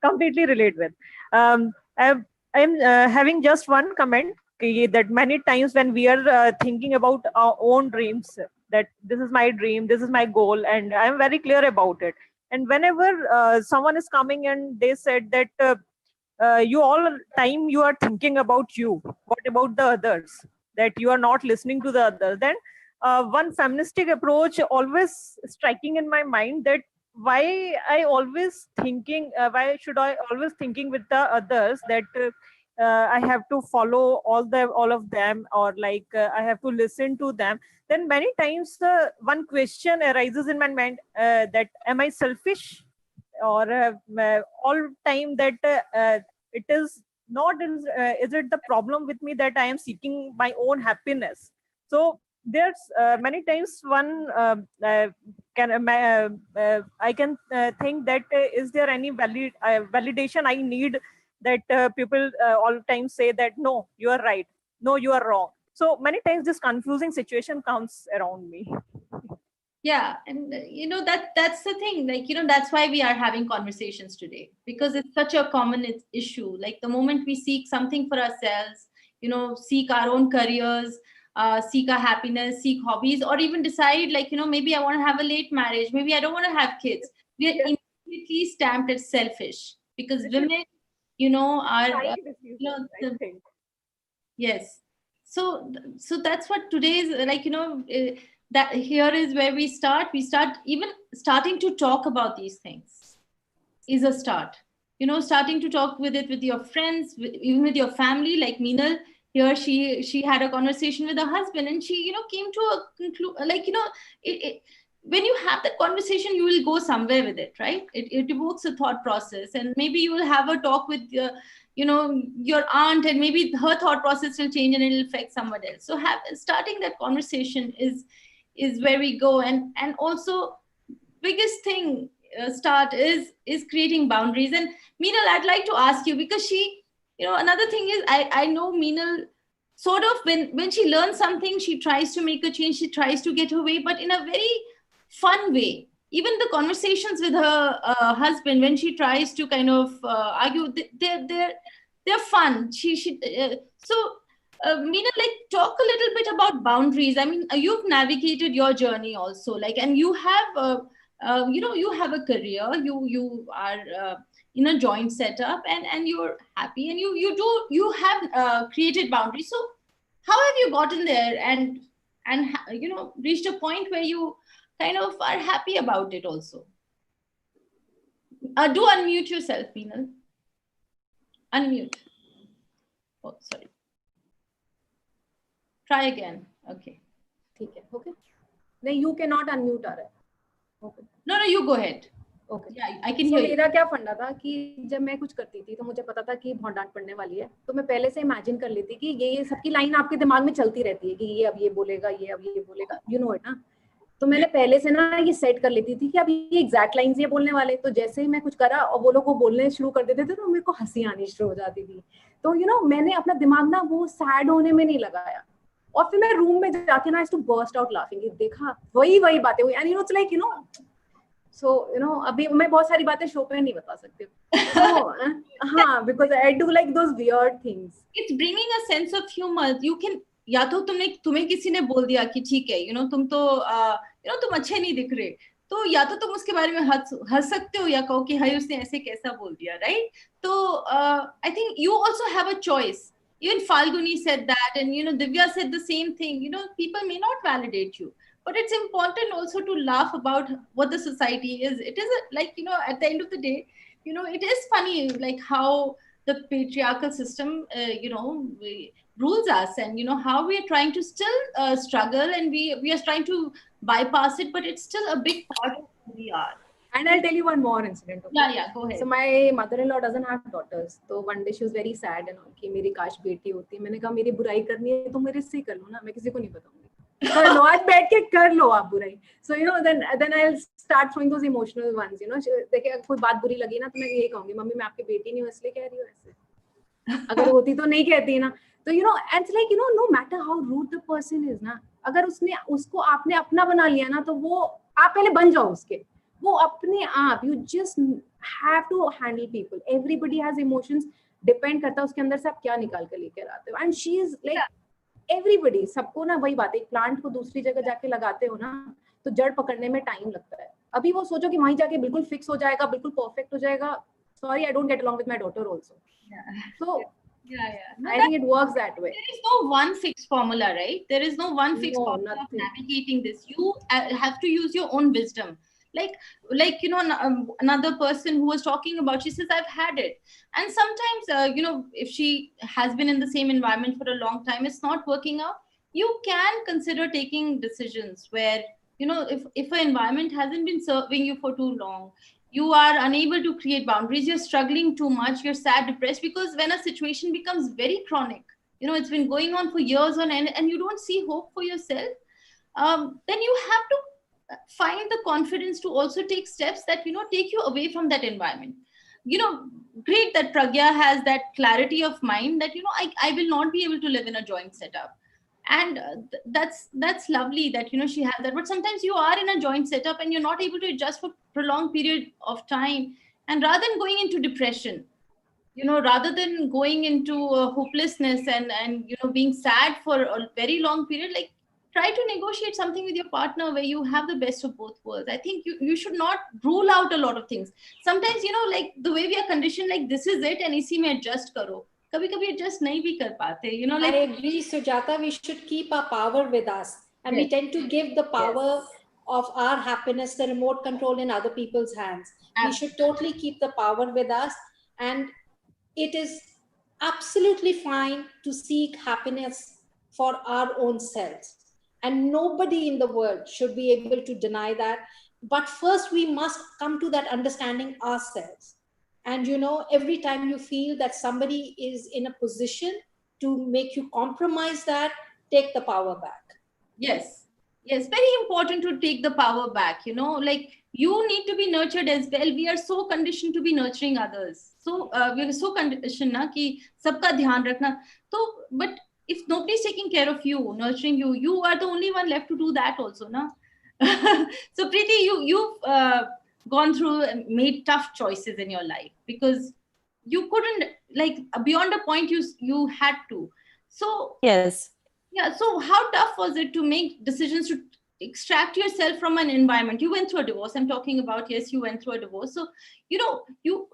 completely relate with. I'm having just one comment that many times when we are thinking about our own dreams, that this is my dream, this is my goal, and I'm very clear about it. And whenever someone is coming and they said that you all time you are thinking about you, what about the others, that you are not listening to the others, then one feministic approach always striking in my mind, that why should I always thinking with the others, that I have to follow all of them, or like I have to listen to them. Then many times one question arises in my mind, that am I selfish, or all time that it is not, is it the problem with me that I am seeking my own happiness? So there's many times one I can think that is there any validation I need, that people all the time say that no, you are right, no, you are wrong. So many times this confusing situation comes around me. Yeah, and that's the thing, that's why we are having conversations today, because it's such a common issue. Like the moment we seek something for ourselves, seek our own careers, seek our happiness, seek hobbies, or even decide maybe I want to have a late marriage, maybe I don't want to have kids, we are immediately stamped as selfish, because women are yes. So that's what today's that here is where we start even starting to talk about these things is a start, starting to talk with your friends, even with your family. Like Meenal here, she had a conversation with her husband, and she came to a conclusion, when you have that conversation, you will go somewhere with it, right? It evokes a thought process, and maybe you will have a talk with you know, your aunt, and maybe her thought process will change and it'll affect someone else. So starting that conversation is where we go. And also biggest thing start is creating boundaries. And Meenal, I'd like to ask you, because she, you know, another thing is I know Meenal sort of, when she learns something, she tries to make a change, she tries to get her way, but in a very fun way. Even the conversations with her husband, when she tries to kind of argue, they're fun. Meena, like, talk a little bit about boundaries. I mean, you've navigated your journey also, like, and you have, you know, you have a career. You are in a joint setup, and you're happy, and you have created boundaries. So, how have you gotten there, and you know, reached a point where you kind of are happy about it also? Do unmute yourself, Meenal. Unmute. Oh, sorry. Try again. Okay. Okay. No, you cannot unmute her. Okay. No, you go ahead. Okay. Yeah, I can hear you. मेरा क्या फंडा था कि जब मैं कुछ करती थी तो मुझे पता था कि बहुत डांट पड़ने वाली है, तो मैं पहले से इमेजिन कर लेती कि ये सबकी लाइन आपके दिमाग में चलती रहती है कि ये अब ये बोलेगा, ये अब ये बोलेगा, यू नो इट ना। तो मैंने पहले से ना ये सेट कर लेती थी कि अब ये एग्जैक्ट लाइंस ये बोलने वाले, तो जैसे ही मैं कुछ करा और वो लोग को बोलने शुरू कर देते थे तो मेरे को हंसी आनी शुरू हो जाती थी। तो यू नो मैंने अपना दिमाग ना वो सैड होने में नहीं लगाया, और फिर मैं रूम में जाके ना टू बर्स्ट आउट लाफिंग, देखा वही बातें हुई, and you know it's like, you know, so you know अभी मैं बहुत सारी बातें शो पे नहीं बता सकती हूँ। हाँ, because I do like those weird things. It's bringing a sense of humour. You can, या तो तुम्हें किसी ने बोल दिया कि ठीक है, यू नो, तुम तो यू नो तुम अच्छे नहीं दिख रहे, तो या तो तुम उसके बारे में हंस सकते हो, या कहो कि हाय उसने ऐसे कैसा बोल दिया, राइट? तो I think you also have a choice. Even Falguni said that, and you know, Divya said the same thing. You know, people may not validate you, but it's important also to laugh about what the society is. It is like, you know, at the end of the day, you know, it is funny like how the patriarchal system, you know, rules us, and you know how we are trying to still struggle, and we are trying to bypass it, but it's still a big part of who we are. And I'll tell you one more incident. Okay? Yeah, go ahead. So my mother-in-law doesn't have daughters. So one day she was very sad and all कि मेरी काश बेटी होती। मैंने कहा मेरी बुराई करनी है तो मेरे से कर लो ना, मैं किसी को नहीं बताऊंगी। कर लो, आज बैठ के कर लो आप बुराई। So you know then I'll start throwing those emotional ones. You know, देखिए कोई बात बुरी लगी ना तो मैं यही कहूंगी, मम्मी मैं आपकी बेटी नहीं हूँ इसलिए कह रही हूँ ऐसे। अगर होती तो नहीं कहती ना। तो you know, and it's like, you know, no matter how rude the person is ना, अगर उसको आपने अपना बना लिया ना, तो वो आप पहले बन जाओ उसके, वो अपने आप, you just have to handle people. Everybody has emotions. Depend करता है उसके अंदर से आप क्या निकाल कर लेकर आते हो. And she is like everybody. सबको ना वही बात है, एक प्लांट को दूसरी जगह जाके लगाते हो ना तो जड़ पकड़ने में टाइम लगता है. अभी वो सोचो कि वहीं जाके बिल्कुल फिक्स हो जाएगा, बिल्कुल परफेक्ट हो जाएगा. Sorry, I don't get along with my daughter also. So I think it works that way. There is no one fixed formula, right? There is no one fixed formula of navigating this. You have to use your own wisdom. Like you know, another person who was talking about, she says, I've had it. And sometimes, you know, if she has been in the same environment for a long time, it's not working out. You can consider taking decisions where, you know, if an environment hasn't been serving you for too long, you are unable to create boundaries, you're struggling too much, you're sad, depressed, because when a situation becomes very chronic, you know, it's been going on for years on end, and you don't see hope for yourself, then you have to find the confidence to also take steps that, you know, take you away from that environment. You know, great that Pragya has that clarity of mind that, you know, I will not be able to live in a joint setup. And that's lovely that, you know, she has that. But sometimes you are in a joint setup and you're not able to adjust for prolonged period of time. And rather than going into depression, you know, rather than going into hopelessness and, you know, being sad for a very long period, like, try to negotiate something with your partner where you have the best of both worlds. I think you should not rule out a lot of things. Sometimes, you know, like the way we are conditioned, like this is it and isi mein adjust karo. Kabhi adjust nahi bhi kar paate, you know, like. I agree, Sujata, we should keep our power with us. And we tend to give the power of our happiness, the remote control in other people's hands. We should totally keep the power with us. And it is absolutely fine to seek happiness for our own selves. And nobody in the world should be able to deny that. But first, we must come to that understanding ourselves. And every time you feel that somebody is in a position to make you compromise that, take the power back. Yes, yes, very important to take the power back. Like you need to be nurtured as well. We are so conditioned to be nurturing others. So we are so conditioned na कि सबका ध्यान रखना. So, but if nobody is taking care of you, nurturing you, you are the only one left to do that also, na. So Preeti, you've gone through, made tough choices in your life because you couldn't, like, beyond a point you had to. So Yes. yeah, so how tough was it to make decisions to extract yourself from an environment? You went through a divorce. I'm talking about, yes, you went through a divorce. So you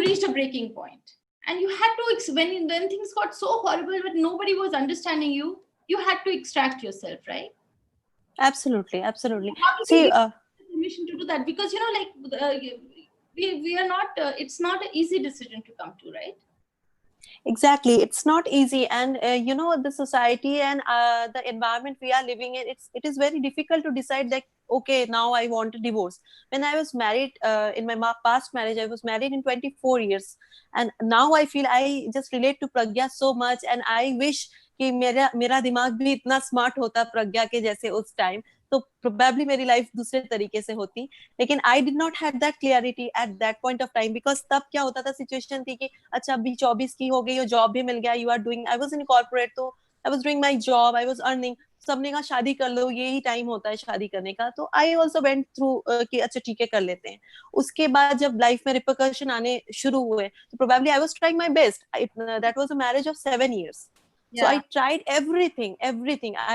reached a breaking point, and you had to when things got so horrible, but nobody was understanding you. You had to extract yourself, right? Absolutely, absolutely. How did See, you get permission to do that? Because we are not. It's not an easy decision to come to, right? exactly, it's not easy, and the society and the environment we are living in, it is very difficult to decide that okay, now I want a divorce. When I was married, in my past marriage, I was married in 24 years, and now I feel I just relate to Pragya so much, and I wish कि मेरा दिमाग भी इतना smart होता प्रज्ञा के जैसे उस time, तो प्रोबेबली मेरी लाइफ दूसरे तरीके से होती. लेकिन I did not have that clarity at that point of time, because तब क्या होता था, सिचुएशन थी कि अच्छा अभी 24 की हो गई हो, जॉब भी मिल गया, you are doing, I was in corporate, तो I was doing my job, I was earning, सबने कहा शादी कर लो, यही टाइम होता है शादी करने का. तो आई ऑल्सो वेंट थ्रू कि अच्छा ठीक है कर लेते हैं. उसके बाद जब लाइफ में रिपरकशन आने शुरू हुए, तो probably I was trying my best. That was a marriage of 7 years. So I tried everything.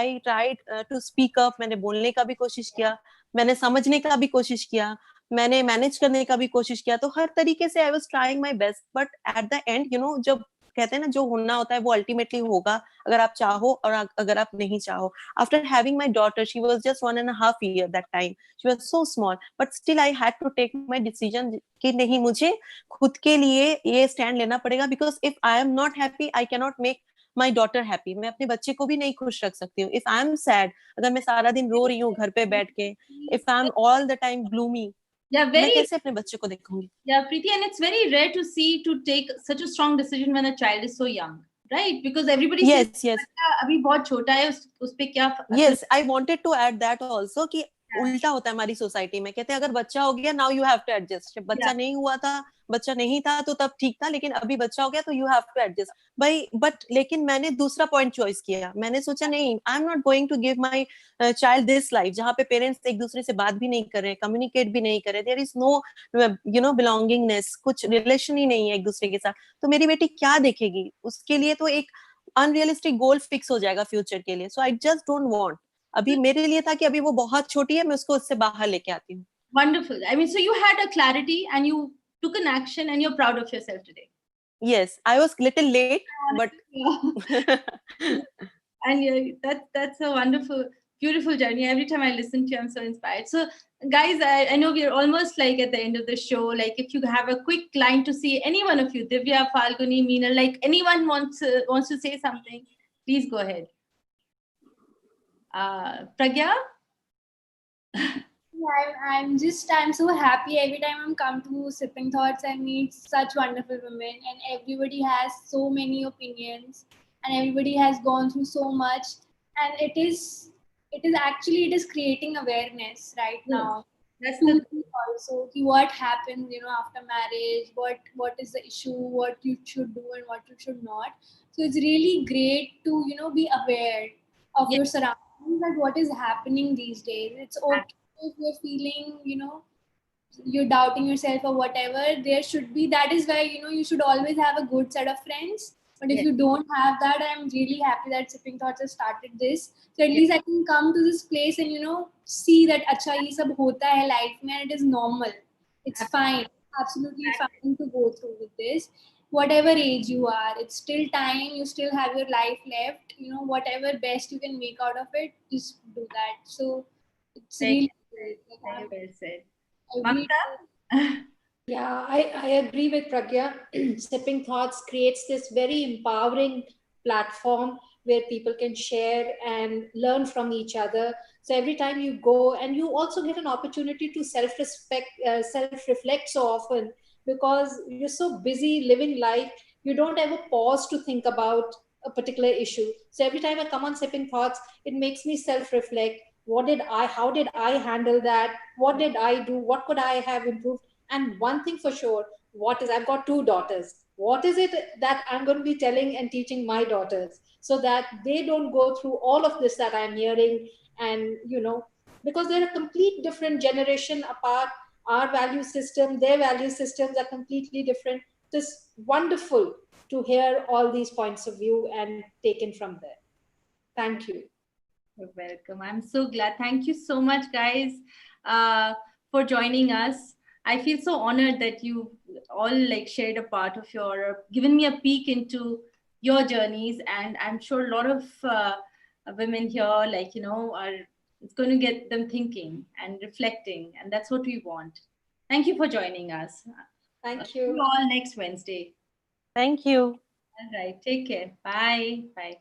I tried to speak up. मैंने बोलने का भी कोशिश किया, मैंने समझने का भी कोशिश किया, मैंने मैनेज करने का भी कोशिश किया. तो हर तरीके से I was trying my best. But at the end, जब कहते हैं ना, जो होना होता है वो अल्टीमेटली होगा, अगर आप चाहो और अगर आप नहीं चाहो. After having my daughter, she was just 1.5 years that time. She was so small, but still I had to take my decision कि नहीं, मुझे खुद के लिए ये स्टैंड लेना पड़ेगा. Because if I am not happy, I cannot make my daughter happy. मैं अपने बच्चे को भी नहीं खुश रख सकती हूँ. इफ आई एम सैड, अगर मैं सारा दिन रो रही हूँ घर पे बैठ के, if I am all the time gloomy, मैं कैसे अपने बच्चे को देखूंगी? Yeah, Preeti, and it's very rare to see to take such a strong decision when a child is so young, right? Because everybody says अभी बहुत छोटा है, उस पे क्या. Yes, I wanted to add that also कि उल्टा होता है हमारी सोसाइटी में, कहते हैं अगर बच्चा हो गया now you have to adjust. जब बच्चा नहीं हुआ था, बच्चा नहीं था तो तब ठीक था, लेकिन अभी बच्चा हो गया तो यू हैव टू एडजस्ट भाई. बट लेकिन मैंने दूसरा पॉइंट चॉइस किया. मैंने सोचा नहीं, I am not going to give my child this life जहाँ पे पेरेंट्स एक दूसरे से बात भी नहीं कर रहे, कम्युनिकेट भी नहीं कर रहे, देयर इज नो बिलोंगिंगनेस, कुछ रिलेशन ही नहीं है एक दूसरे के साथ. तो मेरी बेटी क्या देखेगी? उसके लिए तो एक अनरियलिस्टिक गोल फिक्स हो जाएगा फ्यूचर के लिए. सो आई जस्ट डोंट वांट. अभी मेरे लिए था कि अभी वो बहुत छोटी है, मैं उसको उससे बाहर लेके आती हूँ. Wonderful. I mean, so you had a clarity and you took an action and you're proud of yourself today. Yes, I was little late, but and that's a wonderful, beautiful journey. Every time I listen to you, I'm so inspired. So guys, I know we're almost like at the end of the show. Like if you have a quick line to see any one of you, Divya, Falguni, Meena, like anyone wants to say something, please go ahead. Pragya? I'm so happy every time I'm come to Sipping Thoughts and meet such wonderful women, and everybody has so many opinions and everybody has gone through so much, and it is creating awareness right now. That's the also what happens after marriage, what is the issue, what you should do and what you should not. So it's really great to be aware of your surroundings, like what is happening these days. It's okay if you're feeling you're doubting yourself or whatever. There should be, that is why you should always have a good set of friends. But if you don't have that, I'm really happy that Sipping Thoughts has started this. So at least I can come to this place and see that acha ye sab hota hai life mein, and it is normal. It's fine, absolutely fine to go through with this. Whatever age you are, it's still time, you still have your life left. Whatever best you can make out of it, just do that. So it's really very well said. Mamta? Yeah, I agree with Pragya. Sipping Thoughts creates this very empowering platform where people can share and learn from each other. So every time you go, and you also get an opportunity to self-reflect so often, because you're so busy living life, you don't ever pause to think about a particular issue. So every time I come on Sipping Thoughts, it makes me self-reflect. How did I handle that? What did I do? What could I have improved? And one thing for sure, I've got 2 daughters. What is it that I'm going to be telling and teaching my daughters so that they don't go through all of this that I'm hearing? And, because they're a complete different generation apart, our value system, their value systems are completely different. It's wonderful to hear all these points of view and taken from there. Thank you. You're welcome. I'm so glad. Thank you so much, guys, for joining us. I feel so honored that you all shared a part of given me a peek into your journeys, and I'm sure a lot of women here, it's going to get them thinking and reflecting, and that's what we want. Thank you for joining us. Thank See you you. all next Wednesday. Thank you. All right. Take care. Bye. Bye.